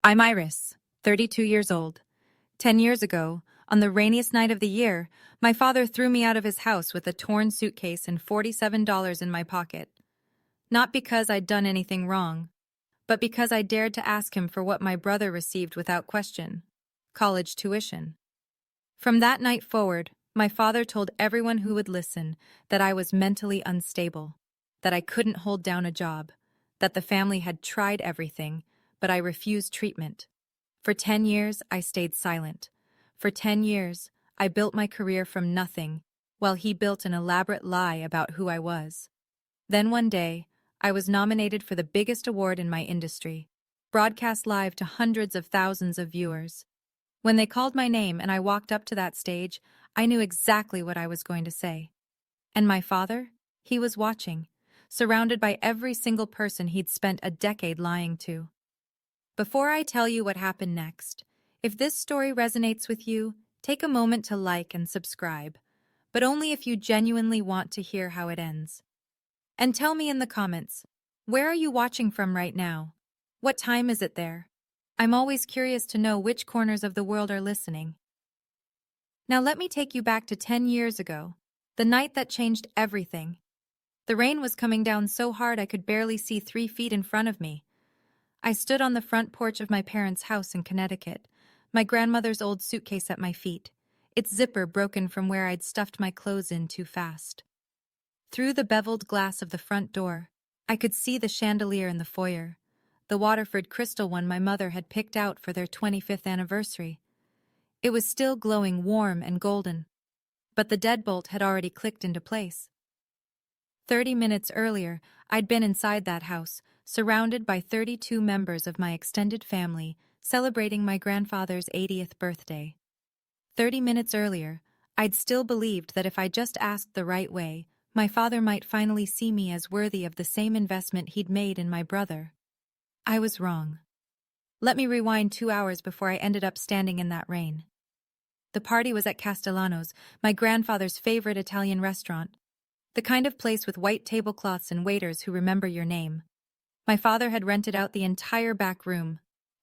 I'm Iris, 32 years old. 10 years ago, on the rainiest night of the year, my father threw me out of his house with a torn suitcase and $47 in my pocket. Not because I'd done anything wrong, but because I dared to ask him for what my brother received without question: college tuition. From that night forward, my father told everyone who would listen that I was mentally unstable, that I couldn't hold down a job, that the family had tried everything, but I refused treatment. For 10 years, I stayed silent. For 10 years, I built my career from nothing, while he built an elaborate lie about who I was. Then one day, I was nominated for the biggest award in my industry, broadcast live to hundreds of thousands of viewers. When they called my name and I walked up to that stage, I knew exactly what I was going to say. And my father? He was watching, surrounded by every single person he'd spent a decade lying to. Before I tell you what happened next, if this story resonates with you, take a moment to like and subscribe, but only if you genuinely want to hear how it ends. And tell me in the comments, where are you watching from right now? What time is it there? I'm always curious to know which corners of the world are listening. Now let me take you back to 10 years ago, the night that changed everything. The rain was coming down so hard I could barely see 3 feet in front of me. I stood on the front porch of my parents' house in Connecticut, my grandmother's old suitcase at my feet, its zipper broken from where I'd stuffed my clothes in too fast. Through the beveled glass of the front door, I could see the chandelier in the foyer, the Waterford crystal one my mother had picked out for their 25th anniversary. It was still glowing warm and golden, but the deadbolt had already clicked into place. 30 minutes earlier, I'd been inside that house, surrounded by 32 members of my extended family, celebrating my grandfather's 80th birthday. 30 minutes earlier, I'd still believed that if I just asked the right way, my father might finally see me as worthy of the same investment he'd made in my brother. I was wrong. Let me rewind 2 hours before I ended up standing in that rain. The party was at Castellano's, my grandfather's favorite Italian restaurant. The kind of place with white tablecloths and waiters who remember your name. My father had rented out the entire back room.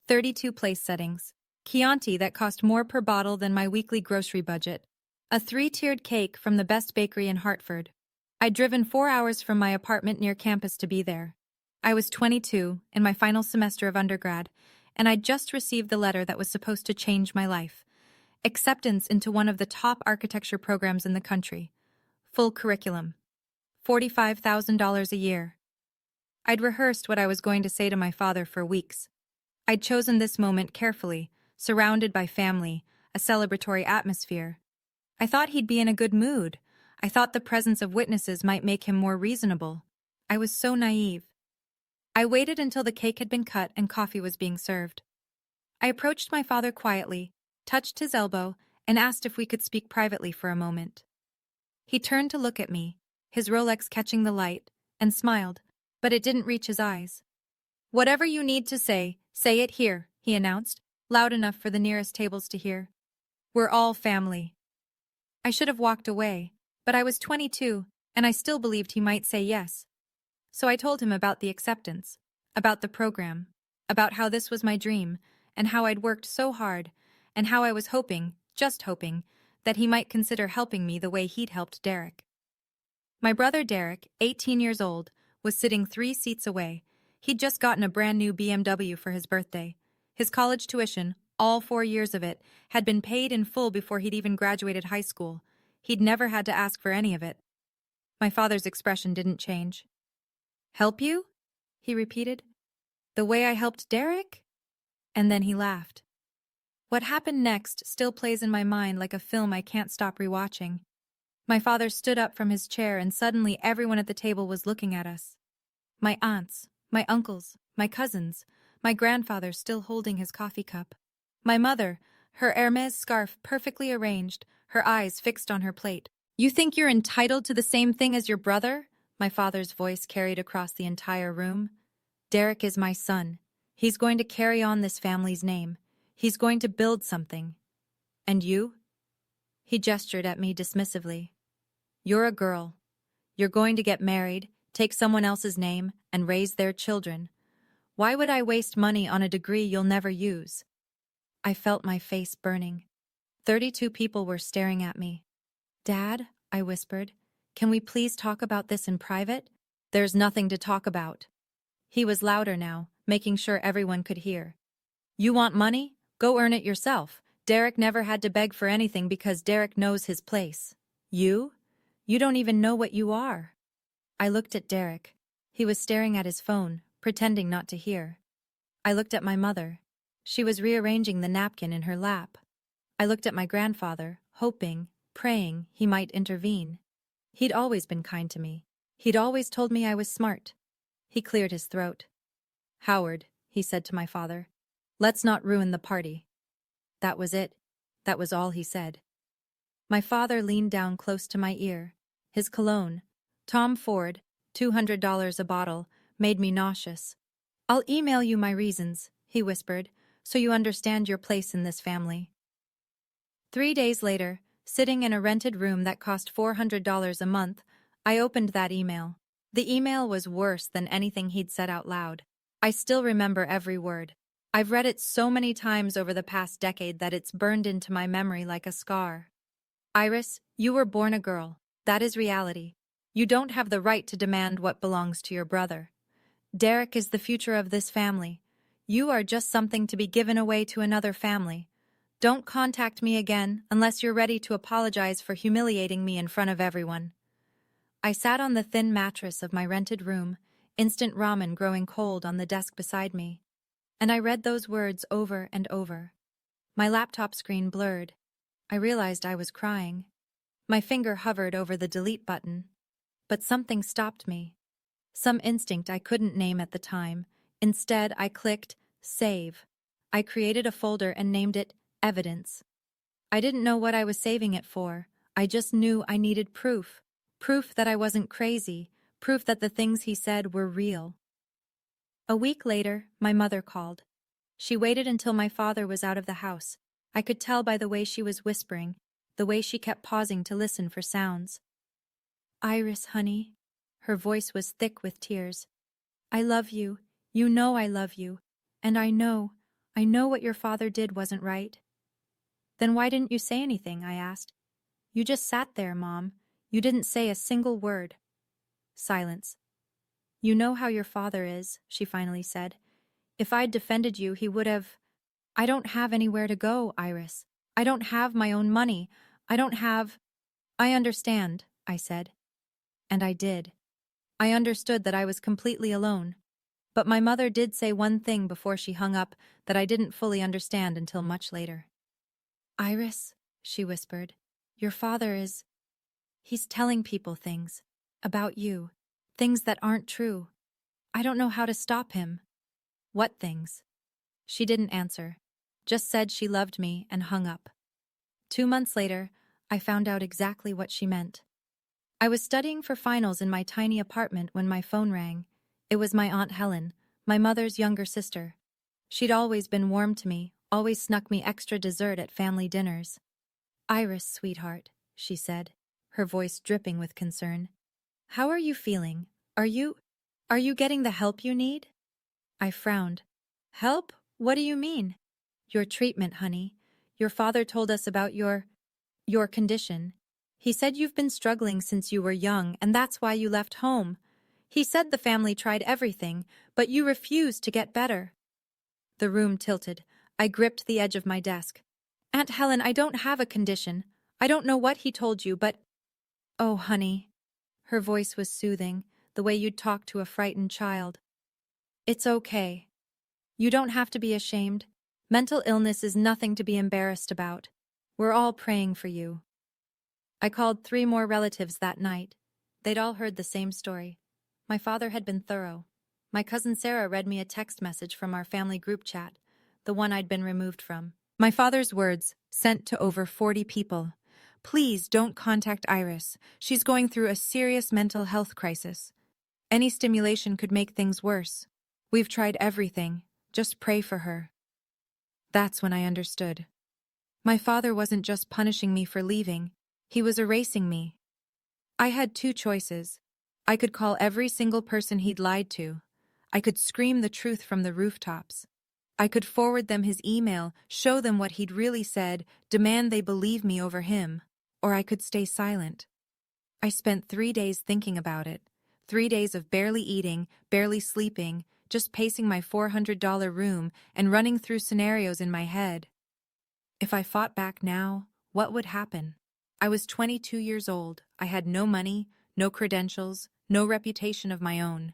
32 place settings. Chianti that cost more per bottle than my weekly grocery budget. A 3-tiered cake from the best bakery in Hartford. I'd driven 4 hours from my apartment near campus to be there. I was 22, in my final semester of undergrad, and I'd just received the letter that was supposed to change my life. Acceptance into one of the top architecture programs in the country. Full curriculum. $45,000 a year. I'd rehearsed what I was going to say to my father for weeks. I'd chosen this moment carefully, surrounded by family, a celebratory atmosphere. I thought he'd be in a good mood. I thought the presence of witnesses might make him more reasonable. I was so naive. I waited until the cake had been cut and coffee was being served. I approached my father quietly, touched his elbow, and asked if we could speak privately for a moment. He turned to look at me, his Rolex catching the light, and smiled, but it didn't reach his eyes. "Whatever you need to say it here," he announced, loud enough for the nearest tables to hear. "We're all family." I should have walked away, but I was 22, and I still believed he might say yes. So I told him about the acceptance, about the program, about how this was my dream, and how I'd worked so hard, and how I was hoping, just hoping, that he might consider helping me the way he'd helped Derek. My brother Derek, 18 years old, was sitting 3 seats away. He'd just gotten a brand new BMW for his birthday. His college tuition, all 4 years of it, had been paid in full before he'd even graduated high school. He'd never had to ask for any of it. My father's expression didn't change. "Help you?" he repeated. "The way I helped Derek?" And then he laughed. What happened next still plays in my mind like a film I can't stop rewatching. My father stood up from his chair and suddenly everyone at the table was looking at us. My aunts, my uncles, my cousins, my grandfather still holding his coffee cup. My mother, her Hermes scarf perfectly arranged, her eyes fixed on her plate. "You think you're entitled to the same thing as your brother?" My father's voice carried across the entire room. "Derek is my son. He's going to carry on this family's name. He's going to build something. And you?" He gestured at me dismissively. "You're a girl. You're going to get married, take someone else's name, and raise their children. Why would I waste money on a degree you'll never use? I felt my face burning. 32 people were staring at me. Dad, I whispered, can we please talk about this in private? There's nothing to talk about. He was louder now, making sure everyone could hear. You want money? Go earn it yourself. Derek never had to beg for anything because Derek knows his place. You? You don't even know what you are. I looked at Derek. He was staring at his phone, pretending not to hear. I looked at my mother. She was rearranging the napkin in her lap. I looked at my grandfather, hoping, praying he might intervene. He'd always been kind to me. He'd always told me I was smart. He cleared his throat. Howard, he said to my father, let's not ruin the party. That was it. That was all he said. My father leaned down close to my ear. His cologne, Tom Ford, $200 a bottle, made me nauseous. I'll email you my reasons, he whispered, so you understand your place in this family. 3 days later, sitting in a rented room that cost $400 a month, I opened that email. The email was worse than anything he'd said out loud. I still remember every word. I've read it so many times over the past decade that it's burned into my memory like a scar. Iris, you were born a girl. That is reality. You don't have the right to demand what belongs to your brother. Derek is the future of this family. You are just something to be given away to another family. Don't contact me again unless you're ready to apologize for humiliating me in front of everyone. I sat on the thin mattress of my rented room, instant ramen growing cold on the desk beside me. And I read those words over and over. My laptop screen blurred. I realized I was crying. My finger hovered over the delete button. But something stopped me. Some instinct I couldn't name at the time. Instead, I clicked Save. I created a folder and named it Evidence. I didn't know what I was saving it for. I just knew I needed proof. Proof that I wasn't crazy. Proof that the things he said were real. A week later, my mother called. She waited until my father was out of the house. I could tell by the way she was whispering, the way she kept pausing to listen for sounds. Iris, honey. Her voice was thick with tears. I love you. You know I love you. And I know what your father did wasn't right. Then why didn't you say anything? I asked. You just sat there, Mom. You didn't say a single word. Silence. You know how your father is, she finally said. If I'd defended you, he would have... I don't have anywhere to go, Iris. I don't have my own money. I don't have... I understand, I said. And I did. I understood that I was completely alone. But my mother did say one thing before she hung up that I didn't fully understand until much later. Iris, she whispered, your father is... He's telling people things. About you. Things that aren't true. I don't know how to stop him. What things? She didn't answer. Just said she loved me and hung up. 2 months later, I found out exactly what she meant. I was studying for finals in my tiny apartment when my phone rang. It was my Aunt Helen, my mother's younger sister. She'd always been warm to me, always snuck me extra dessert at family dinners. Iris, sweetheart, she said, her voice dripping with concern. How are you feeling? Are you getting the help you need? I frowned. Help? What do you mean? Your treatment, honey. Your father told us about your condition. He said you've been struggling since you were young, and that's why you left home. He said the family tried everything, but you refused to get better. The room tilted. I gripped the edge of my desk. Aunt Helen, I don't have a condition. I don't know what he told you, but... Oh, honey. Her voice was soothing, the way you'd talk to a frightened child. It's okay. You don't have to be ashamed. Mental illness is nothing to be embarrassed about. We're all praying for you. I called 3 more relatives that night. They'd all heard the same story. My father had been thorough. My cousin Sarah read me a text message from our family group chat, the one I'd been removed from. My father's words, sent to over 40 people. Please don't contact Iris. She's going through a serious mental health crisis. Any stimulation could make things worse. We've tried everything. Just pray for her. That's when I understood. My father wasn't just punishing me for leaving. He was erasing me. I had 2 choices. I could call every single person he'd lied to. I could scream the truth from the rooftops. I could forward them his email, show them what he'd really said, demand they believe me over him, or I could stay silent. I spent 3 days thinking about it. 3 days of barely eating, barely sleeping, just pacing my $400 room and running through scenarios in my head. If I fought back now, what would happen? I was 22 years old. I had no money, no credentials, no reputation of my own.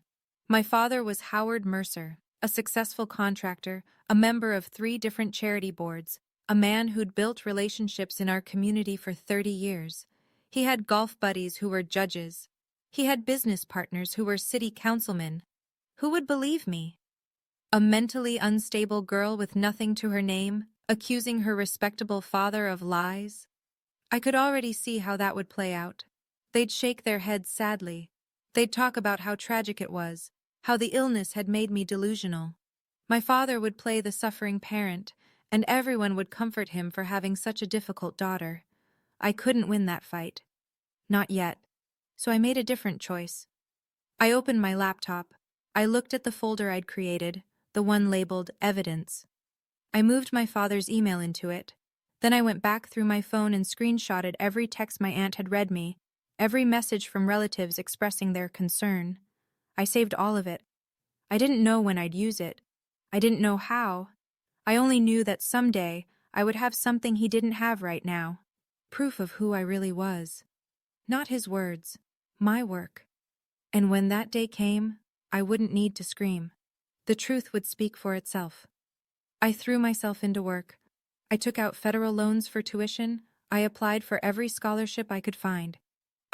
My father was Howard Mercer, a successful contractor, a member of 3 different charity boards, a man who'd built relationships in our community for 30 years. He had golf buddies who were judges. He had business partners who were city councilmen. Who would believe me? A mentally unstable girl with nothing to her name, accusing her respectable father of lies? I could already see how that would play out. They'd shake their heads sadly. They'd talk about how tragic it was, how the illness had made me delusional. My father would play the suffering parent, and everyone would comfort him for having such a difficult daughter. I couldn't win that fight. Not yet. So I made a different choice. I opened my laptop. I looked at the folder I'd created, the one labeled Evidence. I moved my father's email into it. Then I went back through my phone and screenshotted every text my aunt had read me, every message from relatives expressing their concern. I saved all of it. I didn't know when I'd use it. I didn't know how. I only knew that someday I would have something he didn't have right now. Proof of who I really was. Not his words, my work. And when that day came, I wouldn't need to scream. The truth would speak for itself. I threw myself into work. I took out federal loans for tuition. I applied for every scholarship I could find.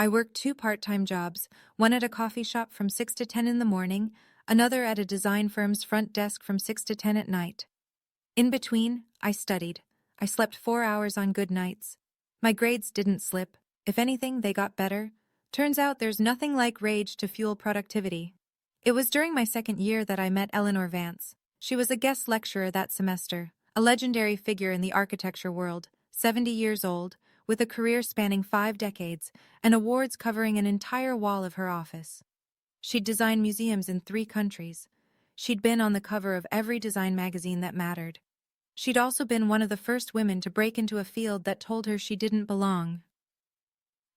I worked 2 part-time jobs, one at a coffee shop from 6 to 10 in the morning, another at a design firm's front desk from 6 to 10 at night. In between, I studied. I slept 4 hours on good nights. My grades didn't slip. If anything, they got better. Turns out there's nothing like rage to fuel productivity. It was during my second year that I met Eleanor Vance. She was a guest lecturer that semester, a legendary figure in the architecture world, 70 years old, with a career spanning 5 decades, and awards covering an entire wall of her office. She'd designed museums in 3 countries. She'd been on the cover of every design magazine that mattered. She'd also been one of the first women to break into a field that told her she didn't belong.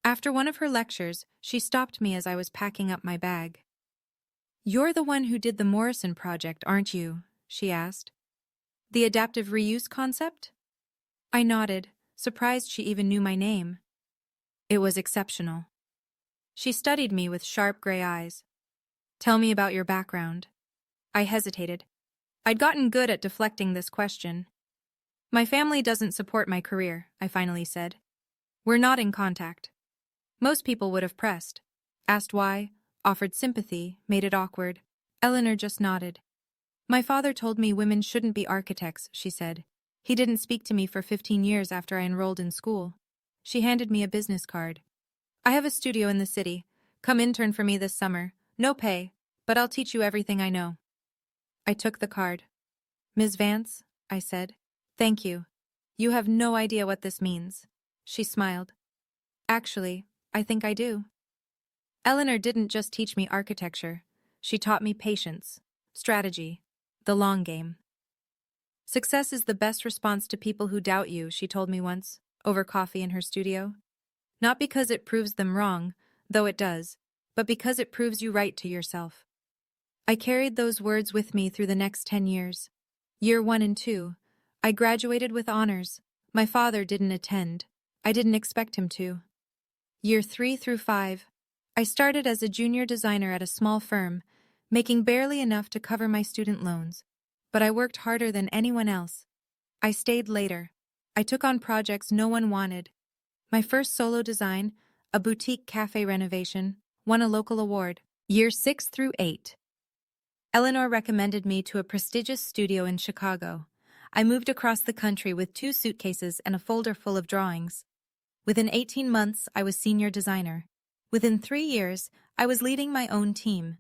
After one of her lectures, she stopped me as I was packing up my bag. "You're the one who did the Morrison project, aren't you?" she asked. "The adaptive reuse concept?" I nodded, surprised she even knew my name. It was exceptional. She studied me with sharp gray eyes. "Tell me about your background." I hesitated. I'd gotten good at deflecting this question. "My family doesn't support my career," I finally said. "We're not in contact." Most people would have pressed. Asked why, offered sympathy, made it awkward. Eleanor just nodded. "My father told me women shouldn't be architects," she said. "He didn't speak to me for 15 years after I enrolled in school." She handed me a business card. "I have a studio in the city. Come intern for me this summer. No pay, but I'll teach you everything I know." I took the card. "Ms. Vance," I said, "thank you. You have no idea what this means." She smiled. "Actually, I think I do." Eleanor didn't just teach me architecture. She taught me patience, strategy, the long game. "Success is the best response to people who doubt you," she told me once, over coffee in her studio. "Not because it proves them wrong, though it does, but because it proves you right to yourself." I carried those words with me through the next 10 years. Year 1 and 2, I graduated with honors. My father didn't attend. I didn't expect him to. Year 3 through 5, I started as a junior designer at a small firm, making barely enough to cover my student loans. But I worked harder than anyone else. I stayed later. I took on projects no one wanted. My first solo design, a boutique cafe renovation, won a local award. Year 6 through 8. Eleanor recommended me to a prestigious studio in Chicago. I moved across the country with 2 suitcases and a folder full of drawings. Within 18 months, I was senior designer. Within 3 years, I was leading my own team.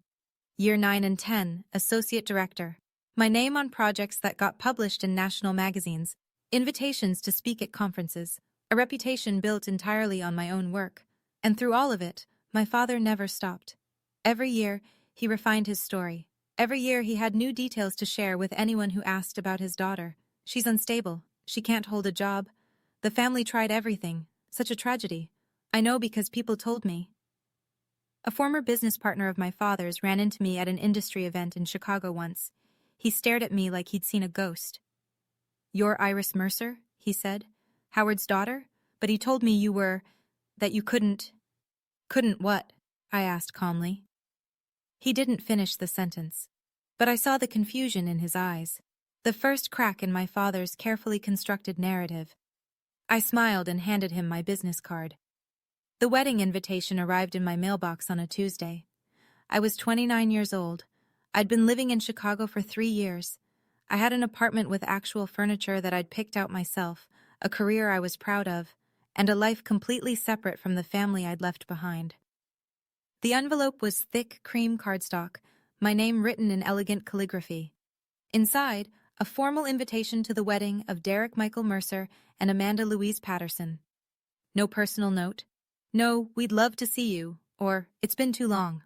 Year 9 and 10, associate director. My name on projects that got published in national magazines, invitations to speak at conferences, a reputation built entirely on my own work. And through all of it, my father never stopped. Every year, he refined his story. Every year he had new details to share with anyone who asked about his daughter. She's unstable. She can't hold a job. The family tried everything. Such a tragedy. I know because people told me. A former business partner of my father's ran into me at an industry event in Chicago once. He stared at me like he'd seen a ghost. "You're Iris Mercer," he said. "Howard's daughter? But he told me that you couldn't." "Couldn't what?" I asked calmly. He didn't finish the sentence, but I saw the confusion in his eyes, the first crack in my father's carefully constructed narrative. I smiled and handed him my business card. The wedding invitation arrived in my mailbox on a Tuesday. I was 29 years old. I'd been living in Chicago for 3 years. I had an apartment with actual furniture that I'd picked out myself, a career I was proud of, and a life completely separate from the family I'd left behind. The envelope was thick cream cardstock, my name written in elegant calligraphy. Inside, a formal invitation to the wedding of Derek Michael Mercer and Amanda Louise Patterson. No personal note. No, "We'd love to see you," or "It's been too long."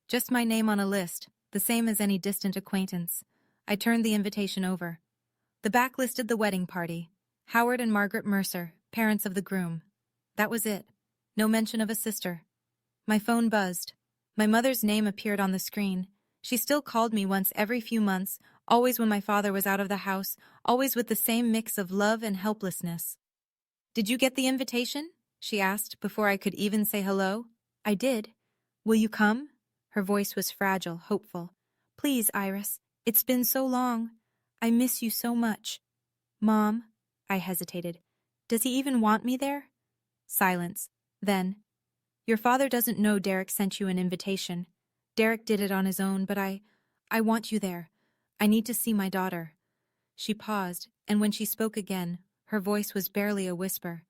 Just my name on a list, the same as any distant acquaintance. I turned the invitation over. The back listed the wedding party: Howard and Margaret Mercer, parents of the groom. That was it. No mention of a sister. My phone buzzed. My mother's name appeared on the screen. She still called me once every few months, always when my father was out of the house, always with the same mix of love and helplessness. "Did you get the invitation?" she asked before I could even say hello. "I did. Will you come?" Her voice was fragile, hopeful. "Please, Iris. It's been so long. I miss you so much." "Mom," I hesitated. "Does he even want me there?" Silence. Then, "Your father doesn't know Derek sent you an invitation. Derek did it on his own, but I want you there. I need to see my daughter." She paused, and when she spoke again, her voice was barely a whisper.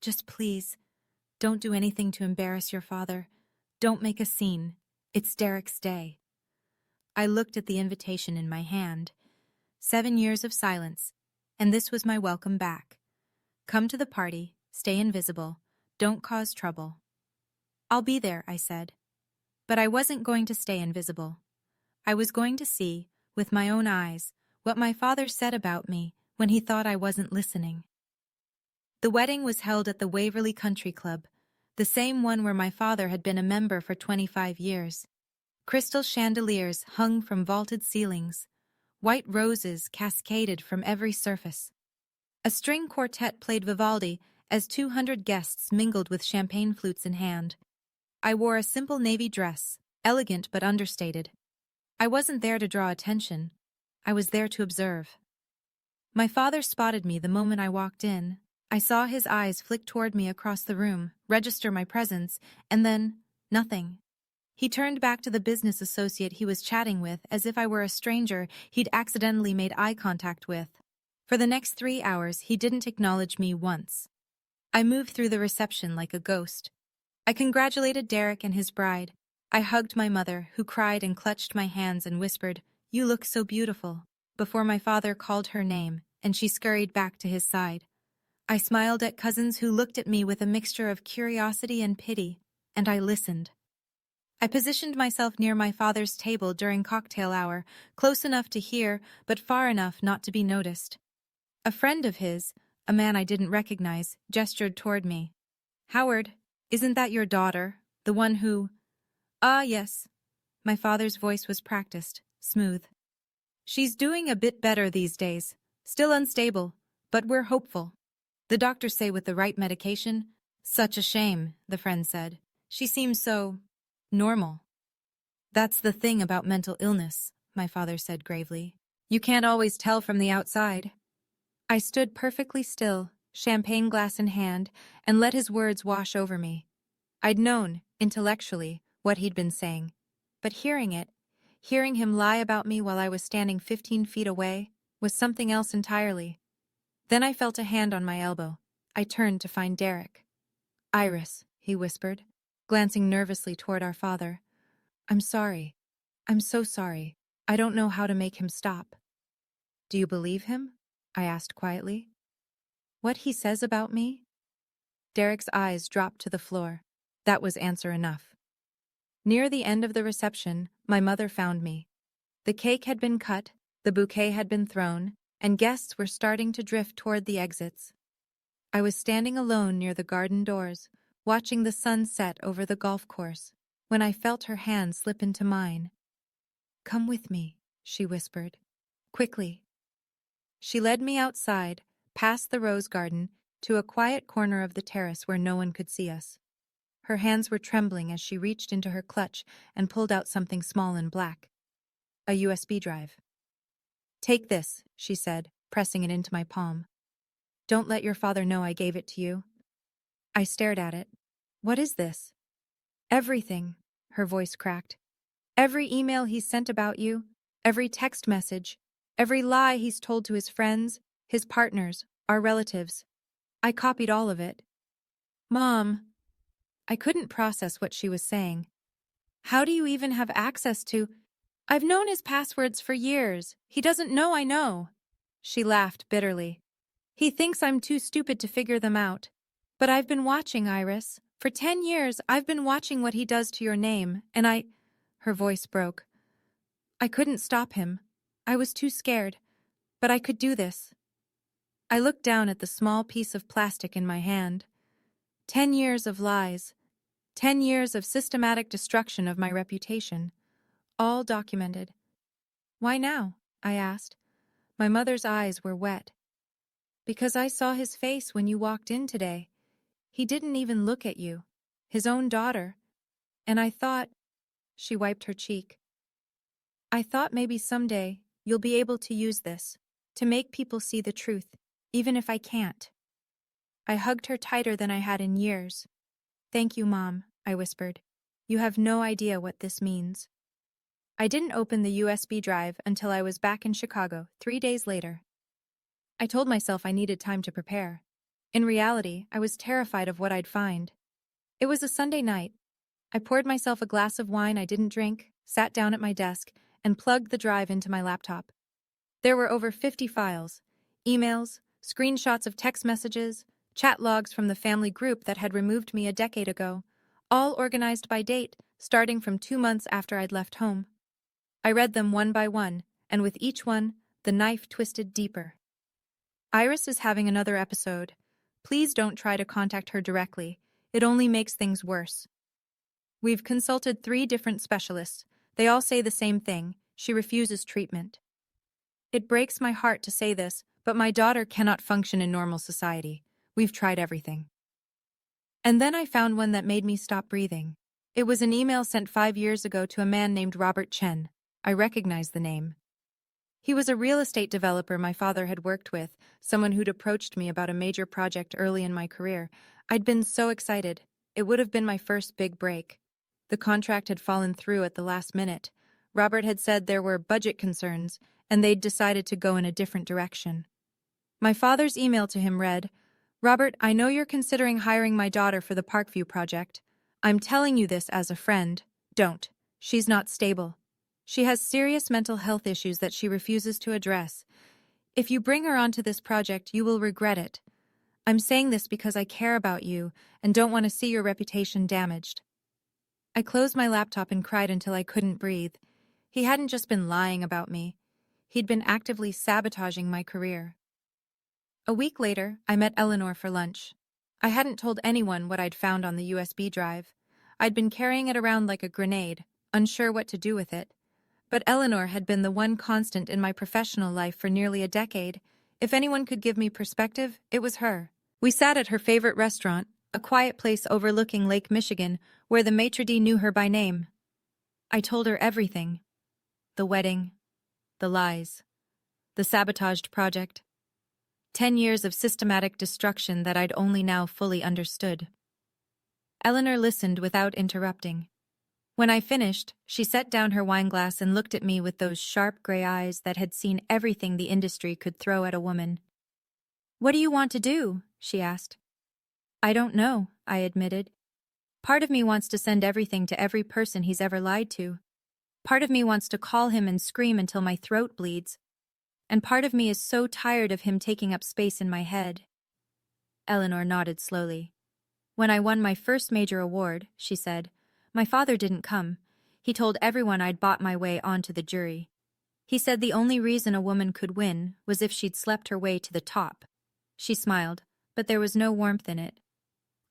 "Just please, don't do anything to embarrass your father. Don't make a scene. It's Derek's day." I looked at the invitation in my hand. 7 years of silence, and this was my welcome back. "Come to the party, stay invisible, don't cause trouble." "I'll be there," I said. But I wasn't going to stay invisible. I was going to see, with my own eyes, what my father said about me when he thought I wasn't listening. The wedding was held at the Waverly Country Club, the same one where my father had been a member for 25 years. Crystal chandeliers hung from vaulted ceilings. White roses cascaded from every surface. A string quartet played Vivaldi as 200 guests mingled with champagne flutes in hand. I wore a simple navy dress, elegant but understated. I wasn't there to draw attention. I was there to observe. My father spotted me the moment I walked in. I saw his eyes flick toward me across the room, register my presence, and then nothing. He turned back to the business associate he was chatting with as if I were a stranger he'd accidentally made eye contact with. For the next 3 hours, he didn't acknowledge me once. I moved through the reception like a ghost. I congratulated Derek and his bride. I hugged my mother, who cried and clutched my hands and whispered, "You look so beautiful," before my father called her name, and she scurried back to his side. I smiled at cousins who looked at me with a mixture of curiosity and pity, and I listened. I positioned myself near my father's table during cocktail hour, close enough to hear, but far enough not to be noticed. A friend of his, a man I didn't recognize, gestured toward me. "Howard, isn't that your daughter, the one who—" "Ah, yes." My father's voice was practiced, smooth. "She's doing a bit better these days. Still unstable, but we're hopeful. The doctors say with the right medication—" "Such a shame," the friend said. "She seems so normal." "That's the thing about mental illness," my father said gravely. "You can't always tell from the outside." I stood perfectly still, champagne glass in hand, and let his words wash over me. I'd known, intellectually, what he'd been saying, but hearing him lie about me while I was standing 15 feet away, was something else entirely. Then I felt a hand on my elbow. I turned to find Derek. "Iris," he whispered, glancing nervously toward our father. "I'm sorry. I'm so sorry. I don't know how to make him stop." "Do you believe him?" I asked quietly. "What he says about me?" Derek's eyes dropped to the floor. That was answer enough. Near the end of the reception, my mother found me. The cake had been cut, the bouquet had been thrown, and guests were starting to drift toward the exits. I was standing alone near the garden doors, watching the sun set over the golf course, when I felt her hand slip into mine. "Come with me," she whispered. "Quickly." She led me outside, past the rose garden, to a quiet corner of the terrace where no one could see us. Her hands were trembling as she reached into her clutch and pulled out something small and black. A USB drive. "Take this," she said, pressing it into my palm. "Don't let your father know I gave it to you." I stared at it. "What is this?" "Everything," her voice cracked. "Every email he's sent about you, every text message, every lie he's told to his friends, his partners, our relatives. I copied all of it." "Mom." I couldn't process what she was saying. "How do you even have access to—" "I've known his passwords for years. He doesn't know I know." She laughed bitterly. "He thinks I'm too stupid to figure them out. But I've been watching, Iris. For 10 years, I've been watching what he does to your name, and I—" Her voice broke. "I couldn't stop him. I was too scared. But I could do this." I looked down at the small piece of plastic in my hand. 10 years of lies. 10 years of systematic destruction of my reputation. All documented. "Why now?" I asked. My mother's eyes were wet. "Because I saw his face when you walked in today. He didn't even look at you. His own daughter. And I thought—" She wiped her cheek. "I thought maybe someday you'll be able to use this, to make people see the truth, even if I can't." I hugged her tighter than I had in years. "Thank you, Mom," I whispered. "You have no idea what this means." I didn't open the USB drive until I was back in Chicago 3 days later. I told myself I needed time to prepare. In reality, I was terrified of what I'd find. It was a Sunday night. I poured myself a glass of wine I didn't drink, sat down at my desk, and plugged the drive into my laptop. There were over 50 files, emails, screenshots of text messages, chat logs from the family group that had removed me a decade ago, all organized by date, starting from 2 months after I'd left home. I read them one by one, and with each one, the knife twisted deeper. "Iris is having another episode. Please don't try to contact her directly. It only makes things worse. We've consulted 3 different specialists. They all say the same thing. She refuses treatment. It breaks my heart to say this, but my daughter cannot function in normal society. We've tried everything." And then I found one that made me stop breathing. It was an email sent 5 years ago to a man named Robert Chen. I recognized the name. He was a real estate developer my father had worked with, someone who'd approached me about a major project early in my career. I'd been so excited. It would have been my first big break. The contract had fallen through at the last minute. Robert had said there were budget concerns, and they'd decided to go in a different direction. My father's email to him read, "Robert, I know you're considering hiring my daughter for the Parkview project. I'm telling you this as a friend. Don't. She's not stable. She has serious mental health issues that she refuses to address. If you bring her onto this project, you will regret it. I'm saying this because I care about you and don't want to see your reputation damaged." I closed my laptop and cried until I couldn't breathe. He hadn't just been lying about me. He'd been actively sabotaging my career. A week later, I met Eleanor for lunch. I hadn't told anyone what I'd found on the USB drive. I'd been carrying it around like a grenade, unsure what to do with it. But Eleanor had been the one constant in my professional life for nearly a decade. If anyone could give me perspective, it was her. We sat at her favorite restaurant, a quiet place overlooking Lake Michigan, where the maitre d' knew her by name. I told her everything. The wedding, the lies, the sabotaged project. 10 years of systematic destruction that I'd only now fully understood. Eleanor listened without interrupting. When I finished, she set down her wineglass and looked at me with those sharp gray eyes that had seen everything the industry could throw at a woman. "What do you want to do?" she asked. "I don't know," I admitted. "Part of me wants to send everything to every person he's ever lied to. Part of me wants to call him and scream until my throat bleeds. And part of me is so tired of him taking up space in my head." Eleanor nodded slowly. "When I won my first major award," she said, "my father didn't come. He told everyone I'd bought my way onto the jury. He said the only reason a woman could win was if she'd slept her way to the top. She smiled, but there was no warmth in it.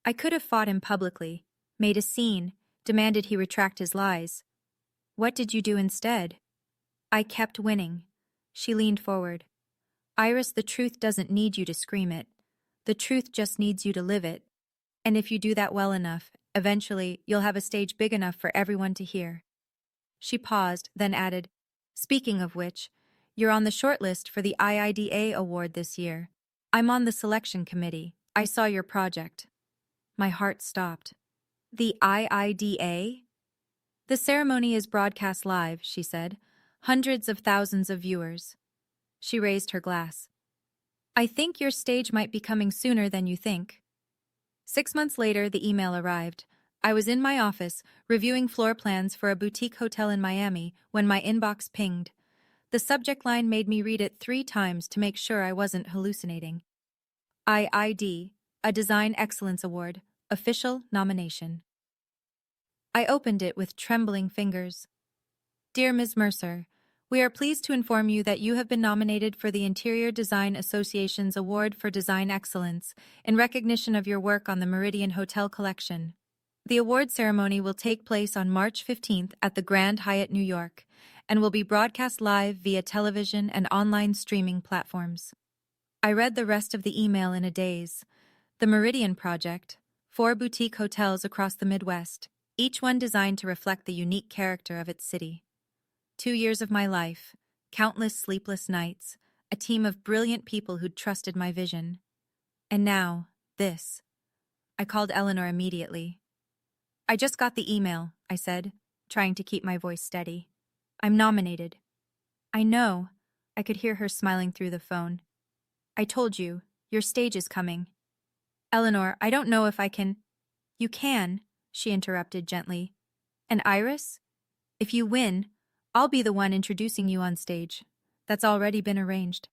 I could have fought him publicly, made a scene, demanded he retract his lies. What did you do instead? I kept winning. She leaned forward. Iris, the truth doesn't need you to scream it. The truth just needs you to live it. And if you do that well enough, eventually you'll have a stage big enough for everyone to hear. She paused, then added, speaking of which, you're on the shortlist for the IIDA award this year. I'm on the selection committee. I saw your project. My heart stopped. The IIDA? The ceremony is broadcast live, she said. Hundreds of thousands of viewers. She raised her glass. I think your stage might be coming sooner than you think. 6 months later, the email arrived. I was in my office, reviewing floor plans for a boutique hotel in Miami, when my inbox pinged. The subject line made me read it 3 times to make sure I wasn't hallucinating. IID, a Design Excellence Award, official nomination. I opened it with trembling fingers. Dear Ms. Mercer, we are pleased to inform you that you have been nominated for the Interior Design Association's Award for Design Excellence in recognition of your work on the Meridian Hotel Collection. The award ceremony will take place on March 15th at the Grand Hyatt, New York, and will be broadcast live via television and online streaming platforms. I read the rest of the email in a daze. The Meridian Project, 4 boutique hotels across the Midwest, each one designed to reflect the unique character of its city. 2 years of my life, countless sleepless nights, a team of brilliant people who'd trusted my vision. And now, this. I called Eleanor immediately. I just got the email, I said, trying to keep my voice steady. I'm nominated. I know. I could hear her smiling through the phone. I told you, your stage is coming. Eleanor, I don't know if I can. You can, she interrupted gently. And Iris? If you win, I'll be the one introducing you on stage. That's already been arranged.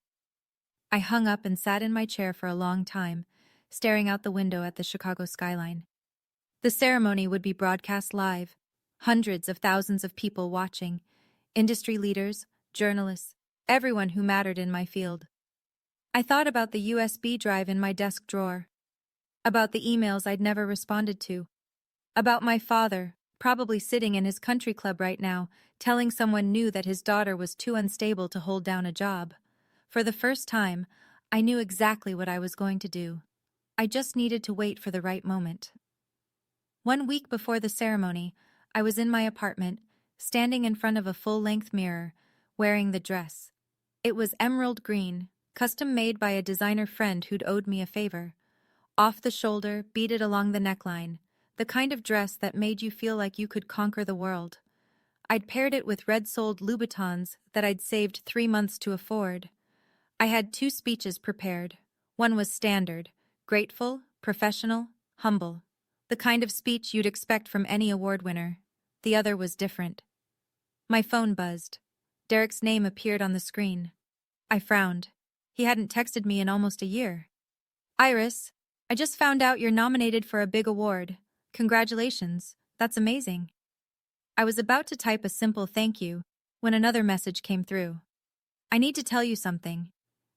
I hung up and sat in my chair for a long time, staring out the window at the Chicago skyline. The ceremony would be broadcast live, hundreds of thousands of people watching, industry leaders, journalists, everyone who mattered in my field. I thought about the USB drive in my desk drawer, about the emails I'd never responded to, about my father, probably sitting in his country club right now, telling someone new that his daughter was too unstable to hold down a job. For the first time, I knew exactly what I was going to do. I just needed to wait for the right moment. 1 week before the ceremony, I was in my apartment, standing in front of a full-length mirror, wearing the dress. It was emerald green, custom-made by a designer friend who'd owed me a favor. Off the shoulder, beaded along the neckline, the kind of dress that made you feel like you could conquer the world. I'd paired it with red-soled Louboutins that I'd saved 3 months to afford. I had 2 speeches prepared. One was standard, grateful, professional, humble. The kind of speech you'd expect from any award winner. The other was different. My phone buzzed. Derek's name appeared on the screen. I frowned. He hadn't texted me in almost a year. Iris, I just found out you're nominated for a big award. Congratulations. That's amazing. I was about to type a simple thank you when another message came through. I need to tell you something.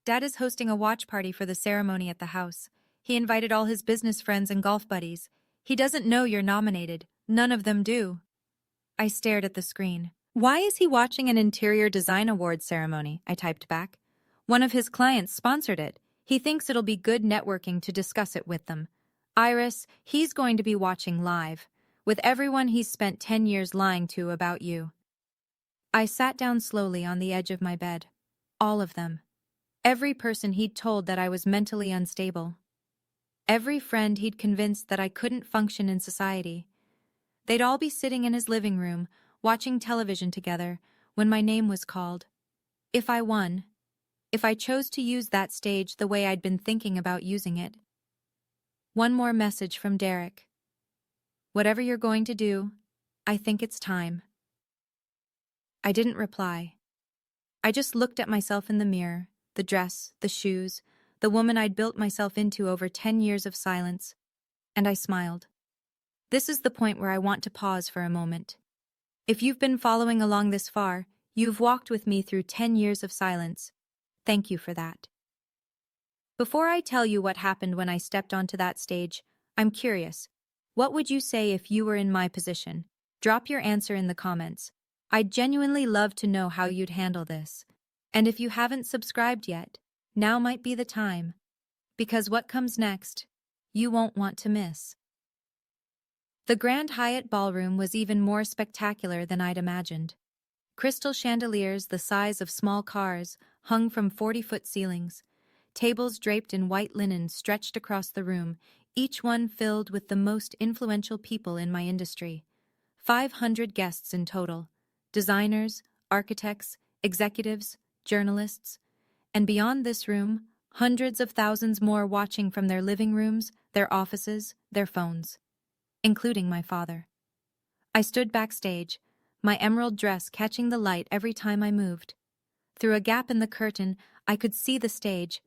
Dad is hosting a watch party for the ceremony at the house. He invited all his business friends and golf buddies. He doesn't know you're nominated. None of them do. I stared at the screen. Why is he watching an interior design award ceremony? I typed back. One of his clients sponsored it. He thinks it'll be good networking to discuss it with them. Iris, he's going to be watching live, with everyone he's spent 10 years lying to about you. I sat down slowly on the edge of my bed. All of them. Every person he'd told that I was mentally unstable. Every friend he'd convinced that I couldn't function in society. They'd all be sitting in his living room, watching television together, when my name was called. If I won, if I chose to use that stage the way I'd been thinking about using it. One more message from Derek. Whatever you're going to do, I think it's time. I didn't reply. I just looked at myself in the mirror, the dress, the shoes, the woman I'd built myself into over 10 years of silence, and I smiled. This is the point where I want to pause for a moment. If you've been following along this far, You've walked with me through 10 years of silence. Thank you for that. Before I tell you what happened when I stepped onto that stage, I'm curious. What would you say if you were in my position? Drop your answer in the comments. I'd genuinely love to know how you'd handle this. And if you haven't subscribed yet, now might be the time. Because what comes next, you won't want to miss. The Grand Hyatt Ballroom was even more spectacular than I'd imagined. Crystal chandeliers the size of small cars hung from 40-foot ceilings. Tables draped in white linen stretched across the room, each one filled with the most influential people in my industry. 500 guests in total. Designers, architects, executives, journalists. And beyond this room, hundreds of thousands more watching from their living rooms, their offices, their phones. Including my father. I stood backstage, my emerald dress catching the light every time I moved. Through a gap in the curtain, I could see the stage,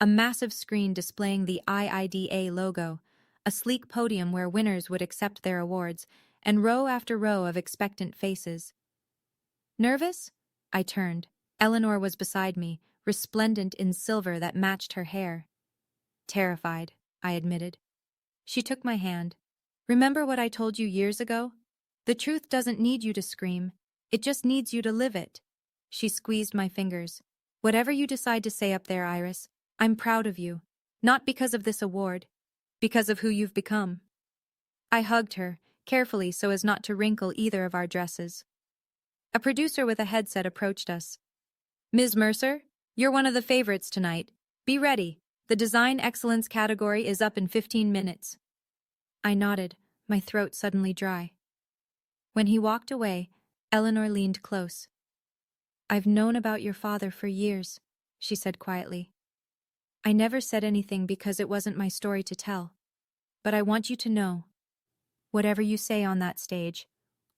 a massive screen displaying the IIDA logo, a sleek podium where winners would accept their awards, and row after row of expectant faces. Nervous? I turned. Eleanor was beside me, resplendent in silver that matched her hair. Terrified, I admitted. She took my hand. Remember what I told you years ago? The truth doesn't need you to scream. It just needs you to live it. She squeezed my fingers. Whatever you decide to say up there, Iris, I'm proud of you. Not because of this award. Because of who you've become. I hugged her, carefully so as not to wrinkle either of our dresses. A producer with a headset approached us. Ms. Mercer, you're one of the favorites tonight. Be ready. The Design Excellence category is up in 15 minutes. I nodded, my throat suddenly dry. When he walked away, Eleanor leaned close. I've known about your father for years, she said quietly. I never said anything because it wasn't my story to tell. But I want you to know. Whatever you say on that stage,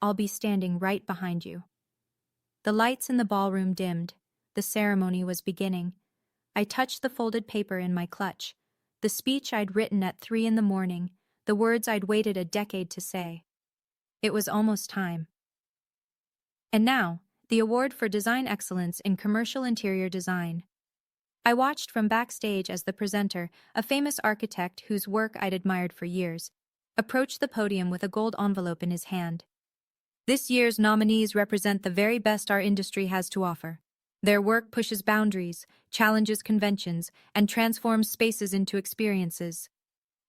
I'll be standing right behind you. The lights in the ballroom dimmed. The ceremony was beginning. I touched the folded paper in my clutch. The speech I'd written at 3 a.m, the words I'd waited a decade to say. It was almost time. And now, the award for Design Excellence in Commercial Interior Design. I watched from backstage as the presenter, a famous architect whose work I'd admired for years, approached the podium with a gold envelope in his hand. This year's nominees represent the very best our industry has to offer. Their work pushes boundaries, challenges conventions, and transforms spaces into experiences.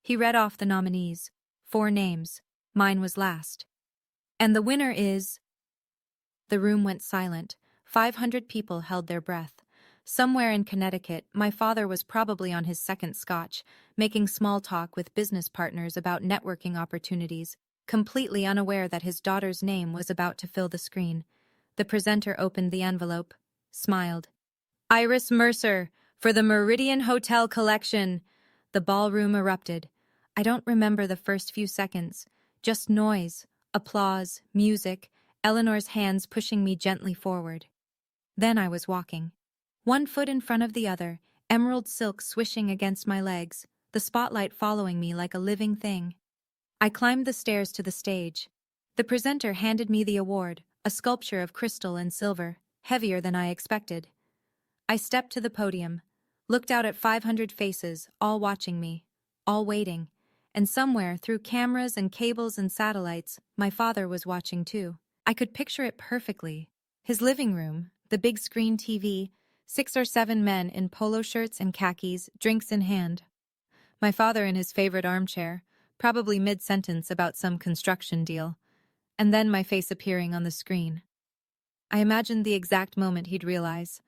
He read off the nominees. 4 names. Mine was last. And the winner is... The room went silent. 500 people held their breath. Somewhere in Connecticut, my father was probably on his second scotch, making small talk with business partners about networking opportunities, completely unaware that his daughter's name was about to fill the screen. The presenter opened the envelope, smiled. Iris Mercer, for the Meridian Hotel Collection. The ballroom erupted. I don't remember the first few seconds. Just noise, applause, music, Eleanor's hands pushing me gently forward. Then I was walking. 1 foot in front of the other, emerald silk swishing against my legs, the spotlight following me like a living thing. I climbed the stairs to the stage. The presenter handed me the award, a sculpture of crystal and silver, heavier than I expected. I stepped to the podium, looked out at 500 faces, all watching me, all waiting, and somewhere through cameras and cables and satellites, my father was watching too. I could picture it perfectly. His living room, the big screen TV, 6 or 7 men in polo shirts and khakis, drinks in hand. My father in his favorite armchair, probably mid-sentence about some construction deal, and then my face appearing on the screen. I imagined the exact moment he'd realize.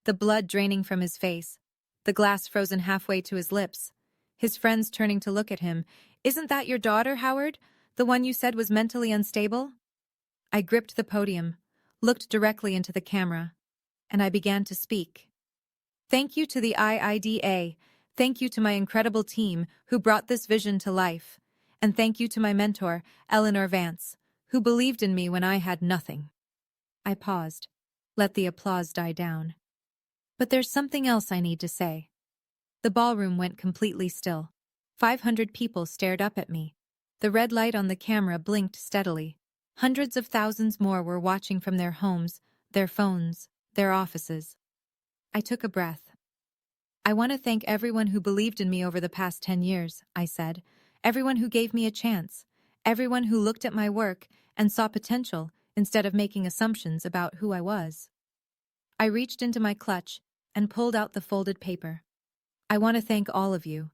The blood draining from his face, the glass frozen halfway to his lips, his friends turning to look at him. Isn't that your daughter, Howard? The one you said was mentally unstable? I gripped the podium, looked directly into the camera, and I began to speak. Thank you to the IIDA. Thank you to my incredible team who brought this vision to life. And thank you to my mentor, Eleanor Vance, who believed in me when I had nothing. I paused, let the applause die down. But there's something else I need to say. The ballroom went completely still. 500 people stared up at me. The red light on the camera blinked steadily. Hundreds of thousands more were watching from their homes, their phones, their offices. I took a breath. I want to thank everyone who believed in me over the past 10 years, I said. Everyone who gave me a chance. Everyone who looked at my work and saw potential instead of making assumptions about who I was. I reached into my clutch and pulled out the folded paper. I want to thank all of you,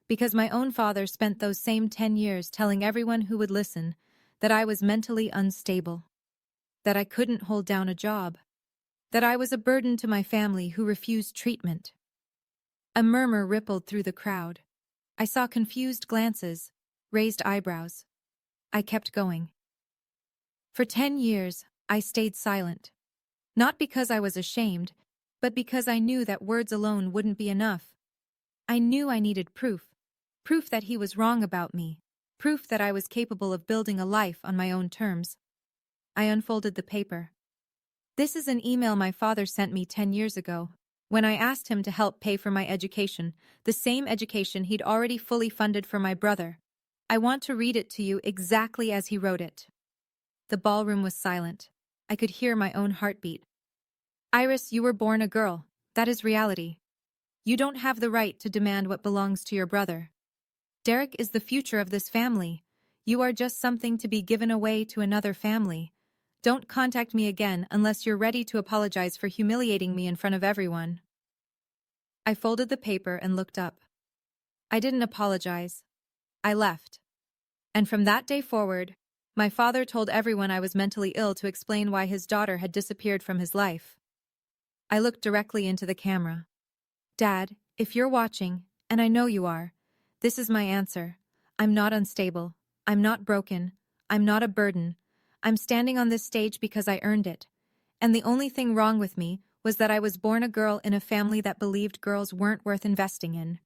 because my own father spent those same 10 years telling everyone who would listen that I was mentally unstable, that I couldn't hold down a job, that I was a burden to my family who refused treatment. A murmur rippled through the crowd. I saw confused glances, raised eyebrows. I kept going. For 10 years, I stayed silent. Not because I was ashamed, but because I knew that words alone wouldn't be enough. I knew I needed proof. Proof that he was wrong about me. Proof that I was capable of building a life on my own terms. I unfolded the paper. This is an email my father sent me 10 years ago, when I asked him to help pay for my education, the same education he'd already fully funded for my brother. I want to read it to you exactly as he wrote it. The ballroom was silent. I could hear my own heartbeat. Iris, you were born a girl. That is reality. You don't have the right to demand what belongs to your brother. Derek is the future of this family. You are just something to be given away to another family. Don't contact me again unless you're ready to apologize for humiliating me in front of everyone. I folded the paper and looked up. I didn't apologize. I left. And from that day forward, my father told everyone I was mentally ill to explain why his daughter had disappeared from his life. I looked directly into the camera. Dad, if you're watching, and I know you are, this is my answer. I'm not unstable. I'm not broken. I'm not a burden. I'm standing on this stage because I earned it. And the only thing wrong with me was that I was born a girl in a family that believed girls weren't worth investing in.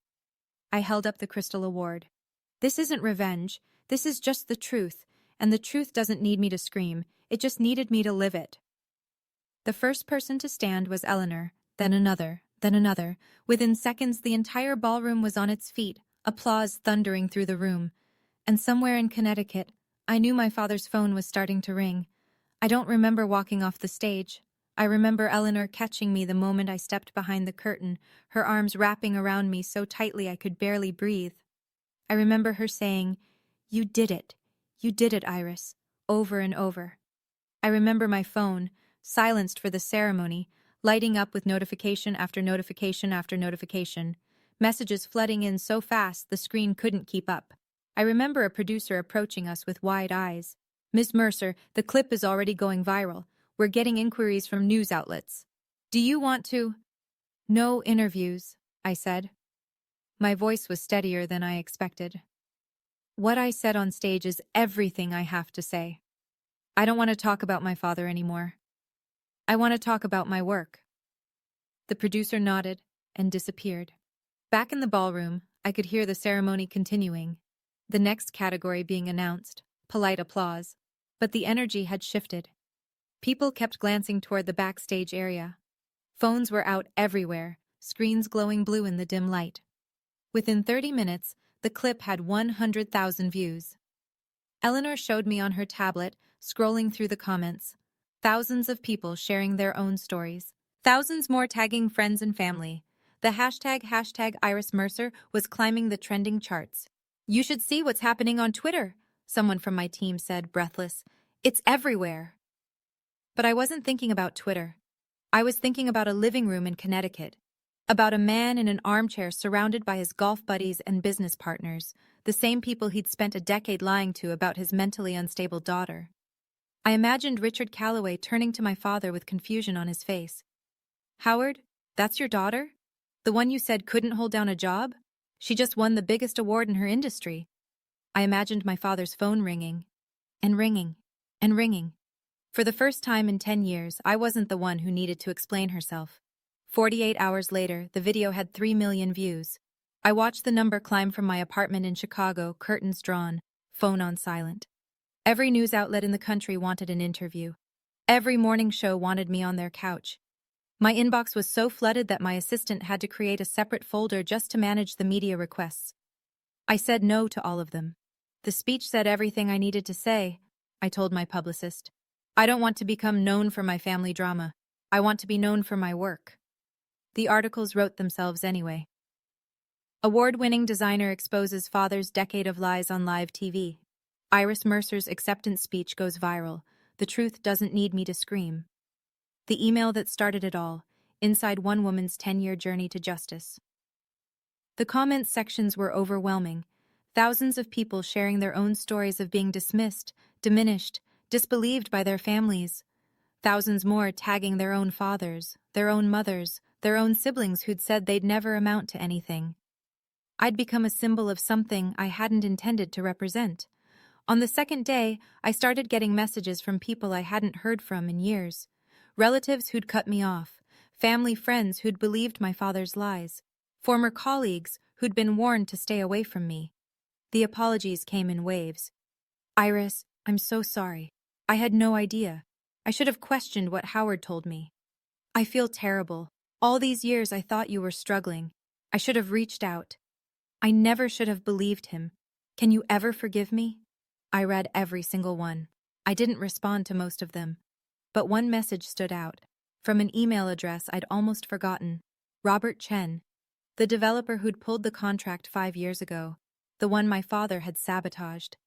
I held up the Crystal Award. This isn't revenge. This is just the truth. And the truth doesn't need me to scream. It just needed me to live it. The first person to stand was Eleanor, then another, then another. Within seconds, the entire ballroom was on its feet, applause thundering through the room. And somewhere in Connecticut, I knew my father's phone was starting to ring. I don't remember walking off the stage. I remember Eleanor catching me the moment I stepped behind the curtain, her arms wrapping around me so tightly I could barely breathe. I remember her saying, "You did it. You did it, Iris," over and over. I remember my phone, silenced for the ceremony, lighting up with notification after notification after notification, messages flooding in so fast the screen couldn't keep up. I remember a producer approaching us with wide eyes. "Ms. Mercer, the clip is already going viral. We're getting inquiries from news outlets. Do you want to—" "No interviews," I said. My voice was steadier than I expected. What I said on stage is everything I have to say. I don't want to talk about my father anymore. I want to talk about my work. The producer nodded and disappeared. Back in the ballroom, I could hear the ceremony continuing, the next category being announced, polite applause. But the energy had shifted. People kept glancing toward the backstage area. Phones were out everywhere, screens glowing blue in the dim light. Within 30 minutes, the clip had 100,000 views. Eleanor showed me on her tablet, scrolling through the comments. Thousands of people sharing their own stories. Thousands more tagging friends and family. The hashtag Iris Mercer was climbing the trending charts. "You should see what's happening on Twitter," someone from my team said, breathless. "It's everywhere." But I wasn't thinking about Twitter. I was thinking about a living room in Connecticut. About a man in an armchair surrounded by his golf buddies and business partners, the same people he'd spent a decade lying to about his mentally unstable daughter. I imagined Richard Calloway turning to my father with confusion on his face. "Howard, that's your daughter? The one you said couldn't hold down a job? She just won the biggest award in her industry." I imagined my father's phone ringing, and ringing, and ringing. For the first time in 10 years, I wasn't the one who needed to explain herself. 48 hours later, the video had 3 million views. I watched the number climb from my apartment in Chicago, curtains drawn, phone on silent. Every news outlet in the country wanted an interview. Every morning show wanted me on their couch. My inbox was so flooded that my assistant had to create a separate folder just to manage the media requests. I said no to all of them. The speech said everything I needed to say, I told my publicist. I don't want to become known for my family drama. I want to be known for my work. The articles wrote themselves anyway. Award-winning designer exposes father's decade of lies on live TV. Iris Mercer's acceptance speech goes viral. The truth doesn't need me to scream. The email that started it all, inside one woman's 10-year journey to justice. The comments sections were overwhelming. Thousands of people sharing their own stories of being dismissed, diminished, disbelieved by their families. Thousands more tagging their own fathers, their own mothers, their own siblings who'd said they'd never amount to anything. I'd become a symbol of something I hadn't intended to represent. On the second day, I started getting messages from people I hadn't heard from in years. Relatives who'd cut me off, family friends who'd believed my father's lies, former colleagues who'd been warned to stay away from me. The apologies came in waves. Iris, I'm so sorry. I had no idea. I should have questioned what Howard told me. I feel terrible. All these years I thought you were struggling. I should have reached out. I never should have believed him. Can you ever forgive me? I read every single one. I didn't respond to most of them. But one message stood out. From an email address I'd almost forgotten. Robert Chen, the developer who'd pulled the contract 5 years ago. The one my father had sabotaged.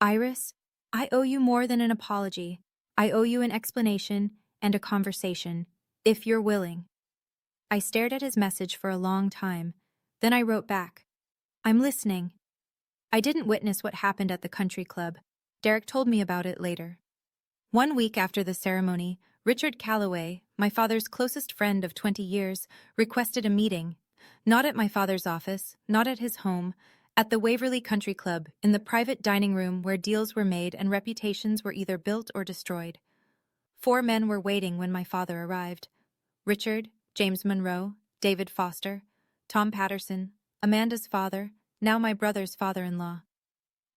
Iris, I owe you more than an apology. I owe you an explanation and a conversation, if you're willing. I stared at his message for a long time. Then I wrote back. I'm listening. I didn't witness what happened at the country club. Derek told me about it later. 1 week after the ceremony, Richard Calloway, my father's closest friend of 20 years, requested a meeting. Not at my father's office, not at his home, at the Waverly Country Club, in the private dining room where deals were made and reputations were either built or destroyed. 4 men were waiting when my father arrived. Richard, James Monroe, David Foster, Tom Patterson, Amanda's father, now my brother's father-in-law.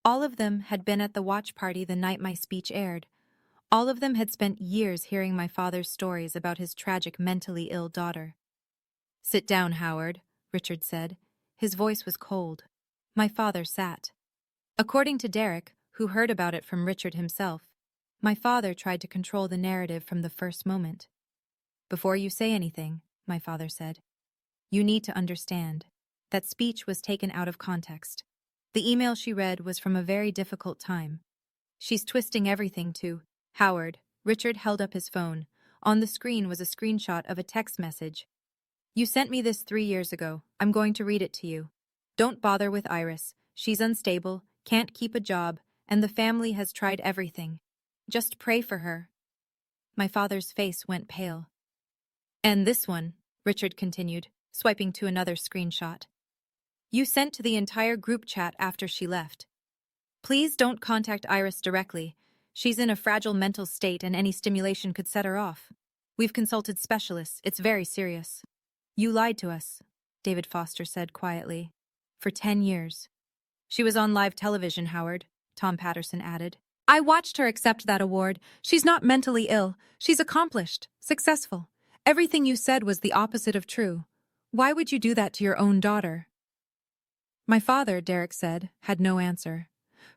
All of them had been at the watch party the night my speech aired. All of them had spent years hearing my father's stories about his tragic mentally ill daughter. Sit down, Howard, Richard said. His voice was cold. My father sat. According to Derek, who heard about it from Richard himself, my father tried to control the narrative from the first moment. Before you say anything, my father said, you need to understand. That speech was taken out of context. The email she read was from a very difficult time. She's twisting everything to Howard. Richard held up his phone. On the screen was a screenshot of a text message. You sent me this 3 years ago. I'm going to read it to you. Don't bother with Iris. She's unstable, can't keep a job, and the family has tried everything. Just pray for her. My father's face went pale. And this one, Richard continued, swiping to another screenshot. You sent to the entire group chat after she left. Please don't contact Iris directly. She's in a fragile mental state and any stimulation could set her off. We've consulted specialists. It's very serious. You lied to us, David Foster said quietly. For 10 years. She was on live television, Howard, Tom Patterson added. I watched her accept that award. She's not mentally ill. She's accomplished, successful. Everything you said was the opposite of true. Why would you do that to your own daughter? My father, Derek said, had no answer.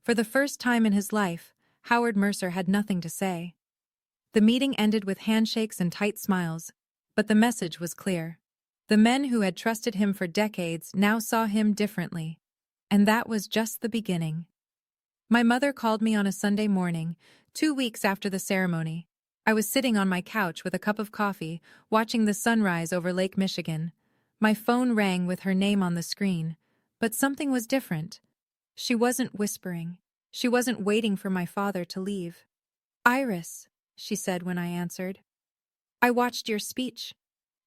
For the first time in his life, Howard Mercer had nothing to say. The meeting ended with handshakes and tight smiles, but the message was clear. The men who had trusted him for decades now saw him differently, and that was just the beginning. My mother called me on a Sunday morning, 2 weeks after the ceremony. I was sitting on my couch with a cup of coffee, watching the sunrise over Lake Michigan. My phone rang with her name on the screen, but something was different. She wasn't whispering. She wasn't waiting for my father to leave. Iris, she said when I answered. I watched your speech.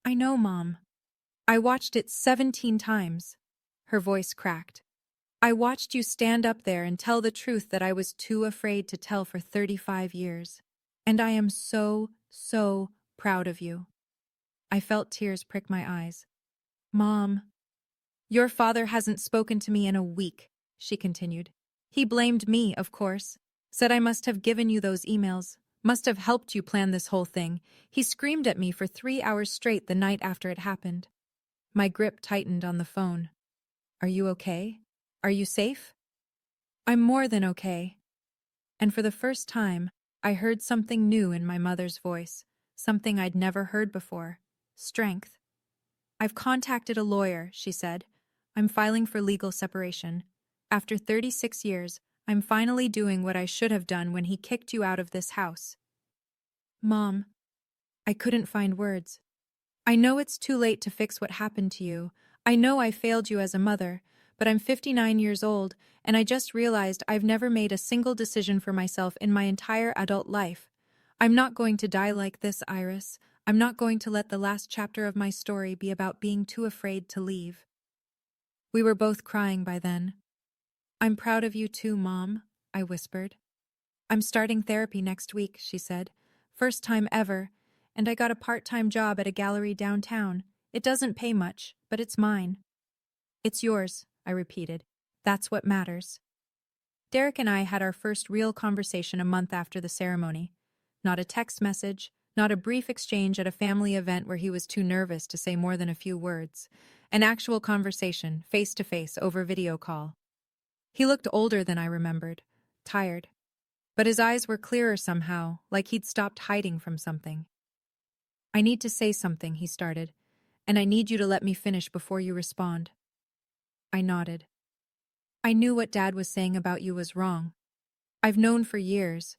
I know, Mom. I watched it 17 times. Her voice cracked. I watched you stand up there and tell the truth that I was too afraid to tell for 35 years. And I am so, so proud of you. I felt tears prick my eyes. Mom. Your father hasn't spoken to me in a week, she continued. He blamed me, of course. Said I must have given you those emails. Must have helped you plan this whole thing. He screamed at me for 3 hours straight the night after it happened. My grip tightened on the phone. Are you okay? Are you safe? I'm more than okay. And for the first time, I heard something new in my mother's voice. something I'd never heard before. Strength. "I've contacted a lawyer," she said. "I'm filing for legal separation. After 36 years, I'm finally doing what I should have done when he kicked you out of this house." Mom, I couldn't find words. "I know it's too late to fix what happened to you. I know I failed you as a mother, but I'm 59 years old, and I just realized I've never made a single decision for myself in my entire adult life. I'm not going to die like this, Iris. I'm not going to let the last chapter of my story be about being too afraid to leave." We were both crying by then. "I'm proud of you too, Mom," I whispered. "I'm starting therapy next week," she said. "First time ever, and I got a part-time job at a gallery downtown. It doesn't pay much, but it's mine." "It's yours," I repeated. "That's what matters." Derek and I had our first real conversation a month after the ceremony. Not a text message, not a brief exchange at a family event where he was too nervous to say more than a few words. An actual conversation, face-to-face, over video call. He looked older than I remembered, tired. But his eyes were clearer somehow, like he'd stopped hiding from something. "I need to say something," he started, "and I need you to let me finish before you respond." I nodded. "I knew what Dad was saying about you was wrong. I've known for years.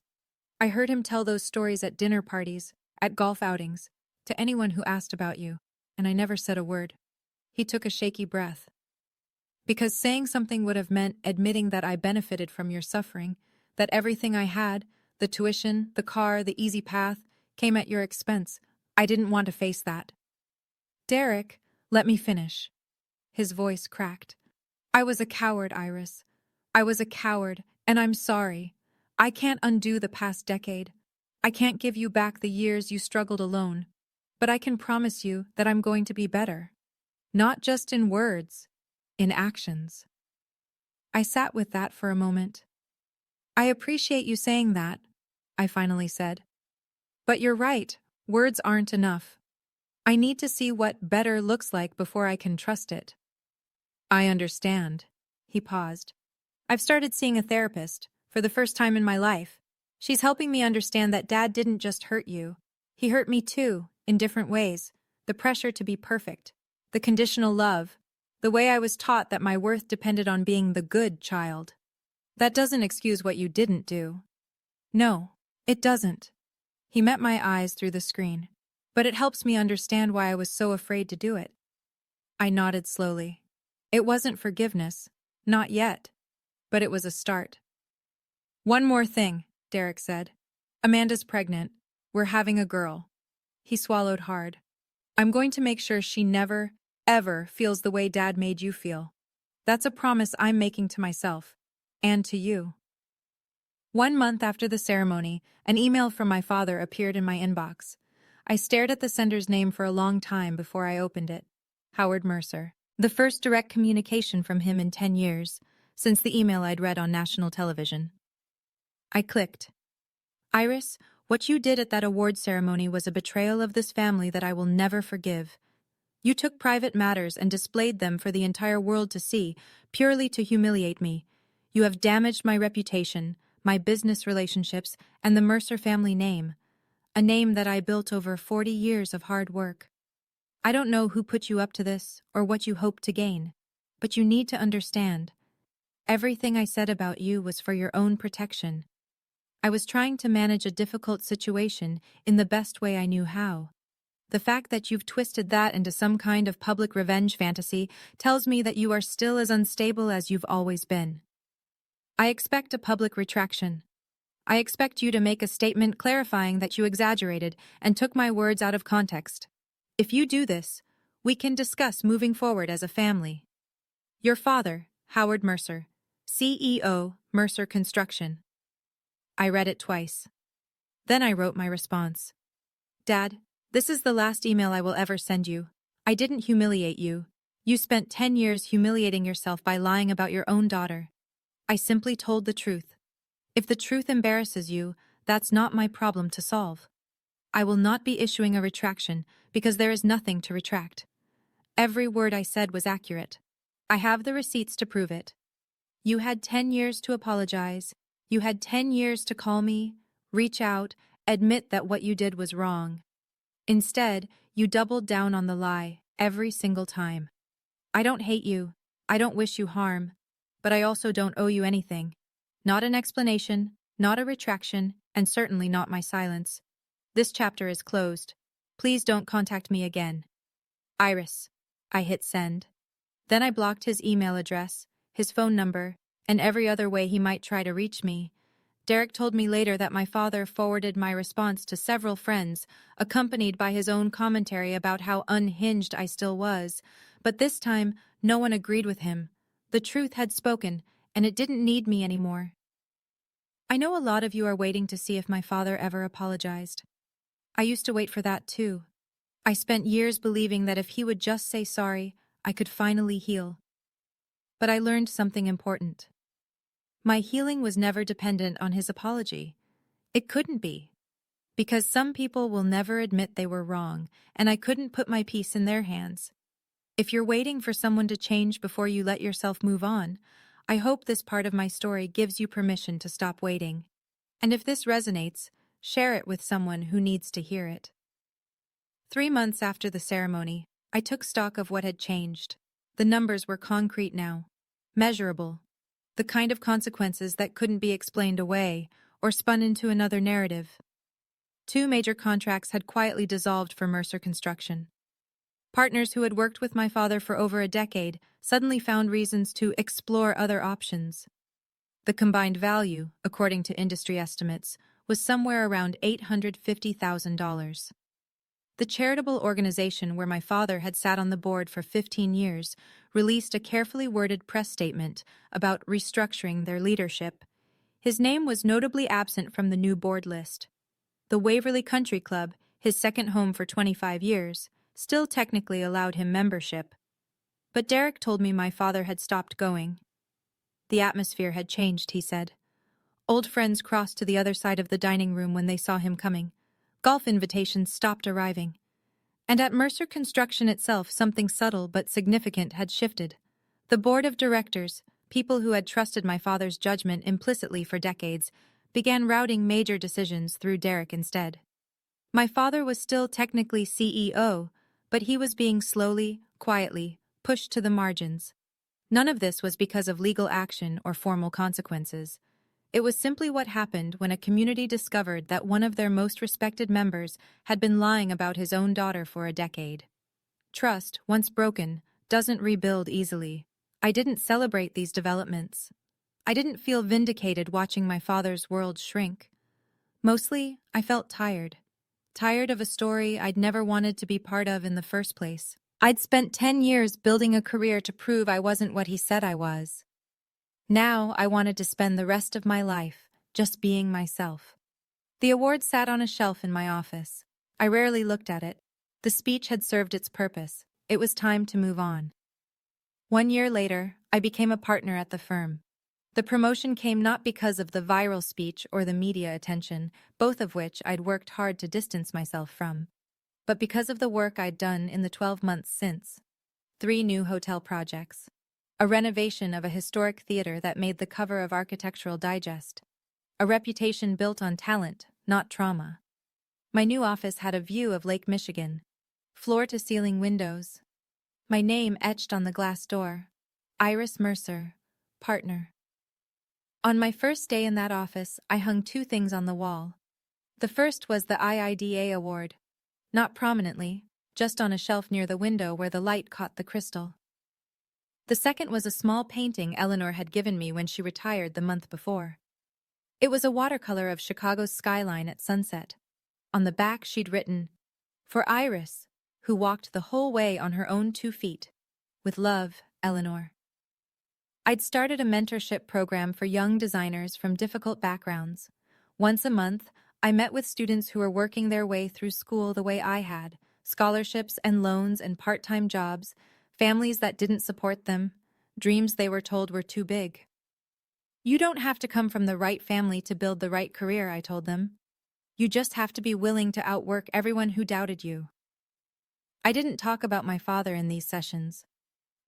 I heard him tell those stories at dinner parties, at golf outings, to anyone who asked about you, and I never said a word." He took a shaky breath. "Because saying something would have meant admitting that I benefited from your suffering, that everything I had, the tuition, the car, the easy path, came at your expense. I didn't want to face that." "Derek, let me finish." His voice cracked. "I was a coward, Iris. I was a coward, and I'm sorry. I can't undo the past decade. I can't give you back the years you struggled alone. But I can promise you that I'm going to be better. Not just in words, in actions." I sat with that for a moment. "I appreciate you saying that," I finally said. "But you're right, words aren't enough. I need to see what better looks like before I can trust it." "I understand." He paused. "I've started seeing a therapist, for the first time in my life. She's helping me understand that Dad didn't just hurt you. He hurt me too, in different ways. The pressure to be perfect, the conditional love, the way I was taught that my worth depended on being the good child. That doesn't excuse what you didn't do." "No, it doesn't." He met my eyes through the screen. "But it helps me understand why I was so afraid to do it." I nodded slowly. It wasn't forgiveness. Not yet. But it was a start. "One more thing," Derek said. "Amanda's pregnant. We're having a girl." He swallowed hard. "I'm going to make sure she never, ever feels the way Dad made you feel. That's a promise I'm making to myself. And to you." 1 month after the ceremony, an email from my father appeared in my inbox. I stared at the sender's name for a long time before I opened it. Howard Mercer. The first direct communication from him in 10 years, since the email I'd read on national television. I clicked. "Iris, what you did at that award ceremony was a betrayal of this family that I will never forgive. You took private matters and displayed them for the entire world to see, purely to humiliate me. You have damaged my reputation, my business relationships, and the Mercer family name. A name that I built over 40 years of hard work. I don't know who put you up to this or what you hope to gain, but you need to understand. Everything I said about you was for your own protection. I was trying to manage a difficult situation in the best way I knew how. The fact that you've twisted that into some kind of public revenge fantasy tells me that you are still as unstable as you've always been. I expect a public retraction. I expect you to make a statement clarifying that you exaggerated and took my words out of context. If you do this, we can discuss moving forward as a family. Your father, Howard Mercer, CEO, Mercer Construction." I read it twice. Then I wrote my response. "Dad, this is the last email I will ever send you. I didn't humiliate you. You spent 10 years humiliating yourself by lying about your own daughter. I simply told the truth. If the truth embarrasses you, that's not my problem to solve. I will not be issuing a retraction because there is nothing to retract. Every word I said was accurate. I have the receipts to prove it. You had 10 years to apologize. You had 10 years to call me, reach out, admit that what you did was wrong. Instead, you doubled down on the lie every single time. I don't hate you. I don't wish you harm. But I also don't owe you anything. Not an explanation, not a retraction, and certainly not my silence. This chapter is closed. Please don't contact me again. Iris. I hit send. Then I blocked his email address, his phone number, and every other way he might try to reach me. Derek told me later that my father forwarded my response to several friends, accompanied by his own commentary about how unhinged I still was. But this time, no one agreed with him. The truth had spoken, and it didn't need me anymore. I know a lot of you are waiting to see if my father ever apologized. I used to wait for that too. I spent years believing that if he would just say sorry, I could finally heal. But I learned something important. My healing was never dependent on his apology. It couldn't be. Because some people will never admit they were wrong, and I couldn't put my peace in their hands. If you're waiting for someone to change before you let yourself move on, I hope this part of my story gives you permission to stop waiting. And if this resonates, share it with someone who needs to hear it. 3 months after the ceremony, I took stock of what had changed. The numbers were concrete now, measurable. The kind of consequences that couldn't be explained away or spun into another narrative. 2 major contracts had quietly dissolved for Mercer Construction. Partners who had worked with my father for over a decade suddenly found reasons to explore other options. The combined value, according to industry estimates, was somewhere around $850,000. The charitable organization where my father had sat on the board for 15 years released a carefully worded press statement about restructuring their leadership. His name was notably absent from the new board list. The Waverly Country Club, his second home for 25 years, still technically allowed him membership. But Derek told me my father had stopped going. The atmosphere had changed, he said. Old friends crossed to the other side of the dining room when they saw him coming. Golf invitations stopped arriving. And at Mercer Construction itself, something subtle but significant had shifted. The board of directors, people who had trusted my father's judgment implicitly for decades, began routing major decisions through Derek instead. My father was still technically CEO, but he was being slowly, quietly, pushed to the margins. None of this was because of legal action or formal consequences. It was simply what happened when a community discovered that one of their most respected members had been lying about his own daughter for a decade. Trust, once broken, doesn't rebuild easily. I didn't celebrate these developments. I didn't feel vindicated watching my father's world shrink. Mostly, I felt tired. Tired of a story I'd never wanted to be part of in the first place. I'd spent 10 years building a career to prove I wasn't what he said I was. Now I wanted to spend the rest of my life just being myself. The award sat on a shelf in my office. I rarely looked at it. The speech had served its purpose. It was time to move on. 1 year later, I became a partner at the firm. The promotion came not because of the viral speech or the media attention, both of which I'd worked hard to distance myself from, but because of the work I'd done in the 12 months since. 3 new hotel projects. A renovation of a historic theater that made the cover of Architectural Digest. A reputation built on talent, not trauma. My new office had a view of Lake Michigan. Floor-to-ceiling windows. My name etched on the glass door. Iris Mercer, partner. On my first day in that office, I hung 2 things on the wall. The first was the IIDA award. Not prominently, just on a shelf near the window where the light caught the crystal. The second was a small painting Eleanor had given me when she retired the month before. It was a watercolor of Chicago's skyline at sunset. On the back she'd written, "For Iris, who walked the whole way on her own 2 feet. With love, Eleanor." I'd started a mentorship program for young designers from difficult backgrounds. Once a month, I met with students who were working their way through school the way I had, scholarships and loans and part-time jobs, families that didn't support them, dreams they were told were too big. You don't have to come from the right family to build the right career, I told them. You just have to be willing to outwork everyone who doubted you. I didn't talk about my father in these sessions.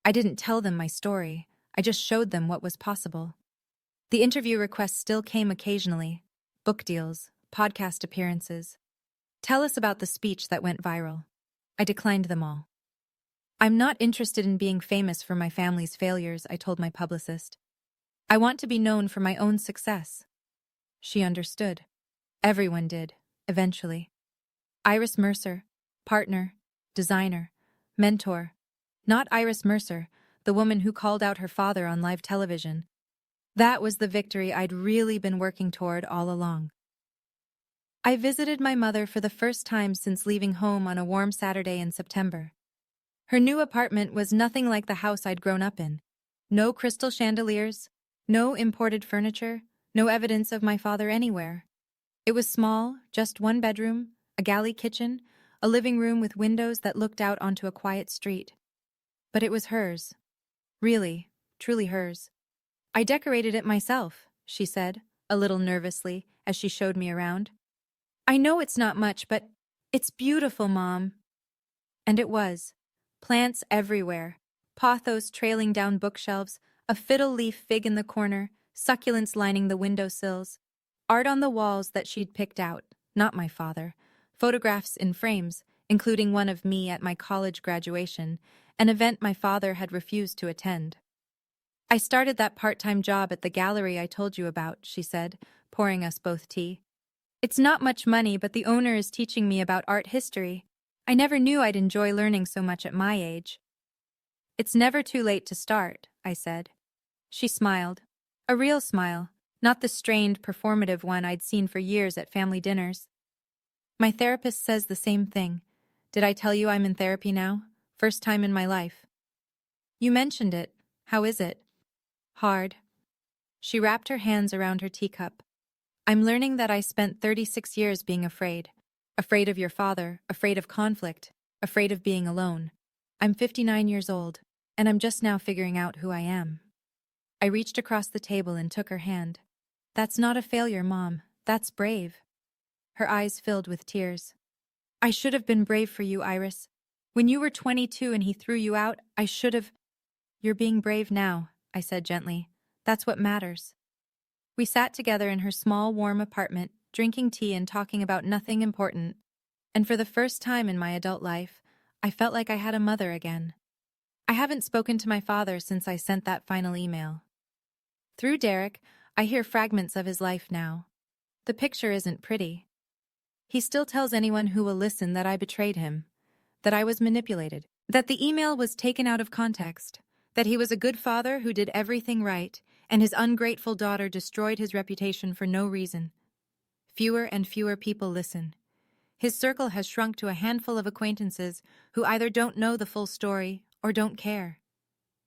I didn't tell them my story. I just showed them what was possible. The interview requests still came occasionally. Book deals, podcast appearances. Tell us about the speech that went viral. I declined them all. I'm not interested in being famous for my family's failures, I told my publicist. I want to be known for my own success. She understood. Everyone did, eventually. Iris Mercer, partner, designer, mentor. Not Iris Mercer, the woman who called out her father on live television. That was the victory I'd really been working toward all along. I visited my mother for the first time since leaving home on a warm Saturday in September. Her new apartment was nothing like the house I'd grown up in. No crystal chandeliers, no imported furniture, no evidence of my father anywhere. It was small, just one bedroom, a galley kitchen, a living room with windows that looked out onto a quiet street. But it was hers. Really, truly hers. I decorated it myself, she said, a little nervously, as she showed me around. I know it's not much, but it's beautiful, Mom. And it was. Plants everywhere, pothos trailing down bookshelves, a fiddle leaf fig in the corner, succulents lining the windowsills, art on the walls that she'd picked out, not my father, photographs in frames, including one of me at my college graduation, an event my father had refused to attend. I started that part-time job at the gallery I told you about, she said, pouring us both tea. It's not much money, but the owner is teaching me about art history. I never knew I'd enjoy learning so much at my age. It's never too late to start, I said. She smiled. A real smile, not the strained, performative one I'd seen for years at family dinners. My therapist says the same thing. Did I tell you I'm in therapy now? First time in my life. You mentioned it. How is it? Hard. She wrapped her hands around her teacup. I'm learning that I spent 36 years being afraid. Afraid of your father, afraid of conflict, afraid of being alone. I'm 59 years old, and I'm just now figuring out who I am. I reached across the table and took her hand. That's not a failure, Mom. That's brave. Her eyes filled with tears. I should have been brave for you, Iris. When you were 22 and he threw you out, I should have... You're being brave now, I said gently. That's what matters. We sat together in her small, warm apartment, drinking tea and talking about nothing important. And for the first time in my adult life, I felt like I had a mother again. I haven't spoken to my father since I sent that final email. Through Derek, I hear fragments of his life now. The picture isn't pretty. He still tells anyone who will listen that I betrayed him, that I was manipulated, that the email was taken out of context, that he was a good father who did everything right, and his ungrateful daughter destroyed his reputation for no reason. Fewer and fewer people listen. His circle has shrunk to a handful of acquaintances who either don't know the full story or don't care.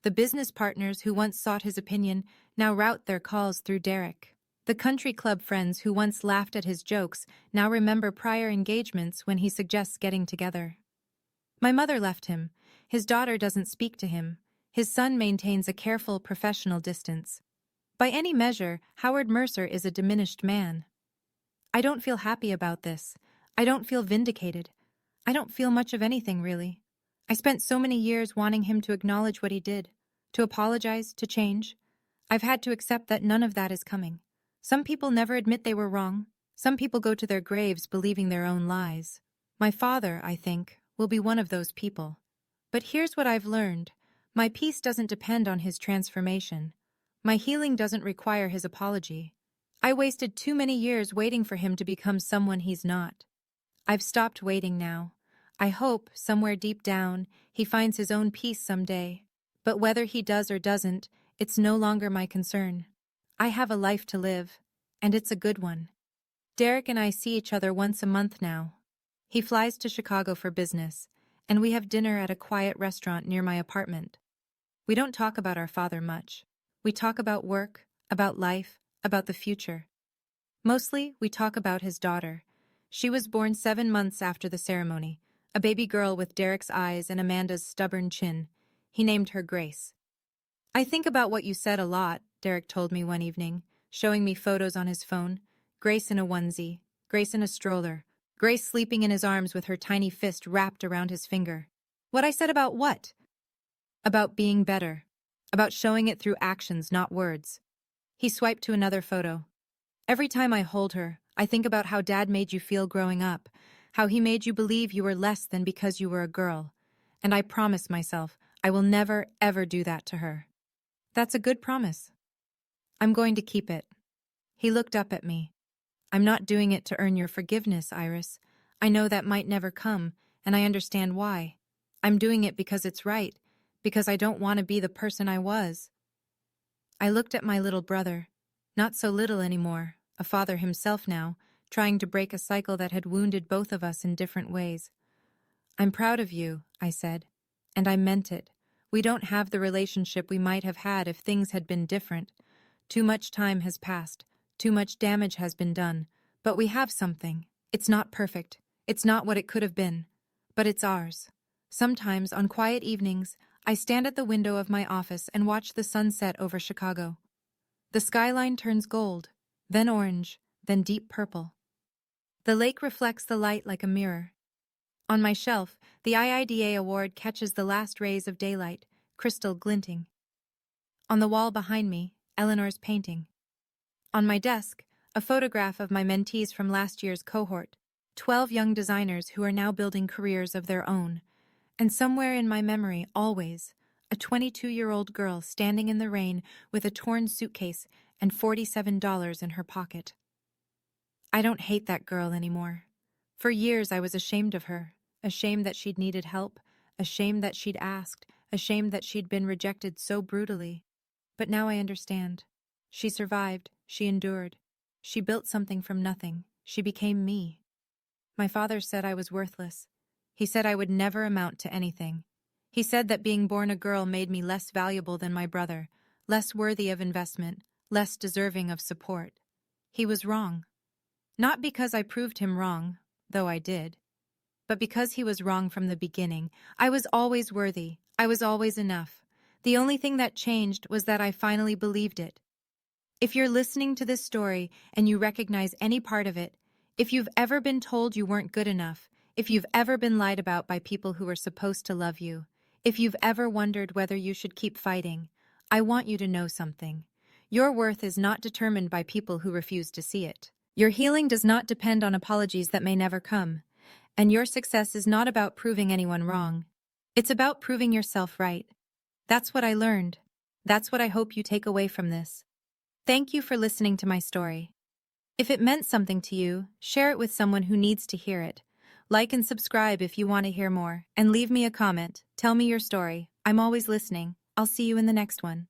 The business partners who once sought his opinion now route their calls through Derek. The country club friends who once laughed at his jokes now remember prior engagements when he suggests getting together. My mother left him. His daughter doesn't speak to him. His son maintains a careful, professional distance. By any measure, Howard Mercer is a diminished man. I don't feel happy about this. I don't feel vindicated. I don't feel much of anything, really. I spent so many years wanting him to acknowledge what he did, to apologize, to change. I've had to accept that none of that is coming. Some people never admit they were wrong. Some people go to their graves believing their own lies. My father, I think, will be one of those people. But here's what I've learned. My peace doesn't depend on his transformation. My healing doesn't require his apology. I wasted too many years waiting for him to become someone he's not. I've stopped waiting now. I hope, somewhere deep down, he finds his own peace someday. But whether he does or doesn't, it's no longer my concern. I have a life to live, and it's a good one. Derek and I see each other once a month now. He flies to Chicago for business, and we have dinner at a quiet restaurant near my apartment. We don't talk about our father much. We talk about work, about life, about the future. Mostly, we talk about his daughter. She was born 7 months after the ceremony, a baby girl with Derek's eyes and Amanda's stubborn chin. He named her Grace. I think about what you said a lot, Derek told me one evening, showing me photos on his phone. Grace in a onesie, Grace in a stroller, Grace sleeping in his arms with her tiny fist wrapped around his finger. What I said about what? About being better. About showing it through actions, not words. He swiped to another photo. Every time I hold her, I think about how Dad made you feel growing up, how he made you believe you were less than because you were a girl. And I promise myself I will never, ever do that to her. That's a good promise. I'm going to keep it. He looked up at me. I'm not doing it to earn your forgiveness, Iris. I know that might never come, and I understand why. I'm doing it because it's right, because I don't want to be the person I was. I looked at my little brother, not so little anymore, a father himself now, trying to break a cycle that had wounded both of us in different ways. I'm proud of you, I said, and I meant it. We don't have the relationship we might have had if things had been different. Too much time has passed, too much damage has been done, but we have something. It's not perfect, it's not what it could have been, but it's ours. Sometimes, on quiet evenings, I stand at the window of my office and watch the sun set over Chicago. The skyline turns gold, then orange, then deep purple. The lake reflects the light like a mirror. On my shelf, the IIDA award catches the last rays of daylight, crystal glinting. On the wall behind me, Eleanor's painting. On my desk, a photograph of my mentees from last year's cohort, 12 young designers who are now building careers of their own. And somewhere in my memory, always, a 22-year-old girl standing in the rain with a torn suitcase and $47 in her pocket. I don't hate that girl anymore. For years I was ashamed of her, ashamed that she'd needed help, ashamed that she'd asked, ashamed that she'd been rejected so brutally. But now I understand. She survived, she endured. She built something from nothing. She became me. My father said I was worthless. He said I would never amount to anything. He said that being born a girl made me less valuable than my brother, less worthy of investment, less deserving of support. He was wrong. Not because I proved him wrong, though I did, but because he was wrong from the beginning. I was always worthy. I was always enough. The only thing that changed was that I finally believed it. If you're listening to this story and you recognize any part of it, if you've ever been told you weren't good enough, if you've ever been lied about by people who were supposed to love you, if you've ever wondered whether you should keep fighting, I want you to know something. Your worth is not determined by people who refuse to see it. Your healing does not depend on apologies that may never come. And your success is not about proving anyone wrong. It's about proving yourself right. That's what I learned. That's what I hope you take away from this. Thank you for listening to my story. If it meant something to you, share it with someone who needs to hear it. Like and subscribe if you want to hear more, and leave me a comment. Tell me your story. I'm always listening. I'll see you in the next one.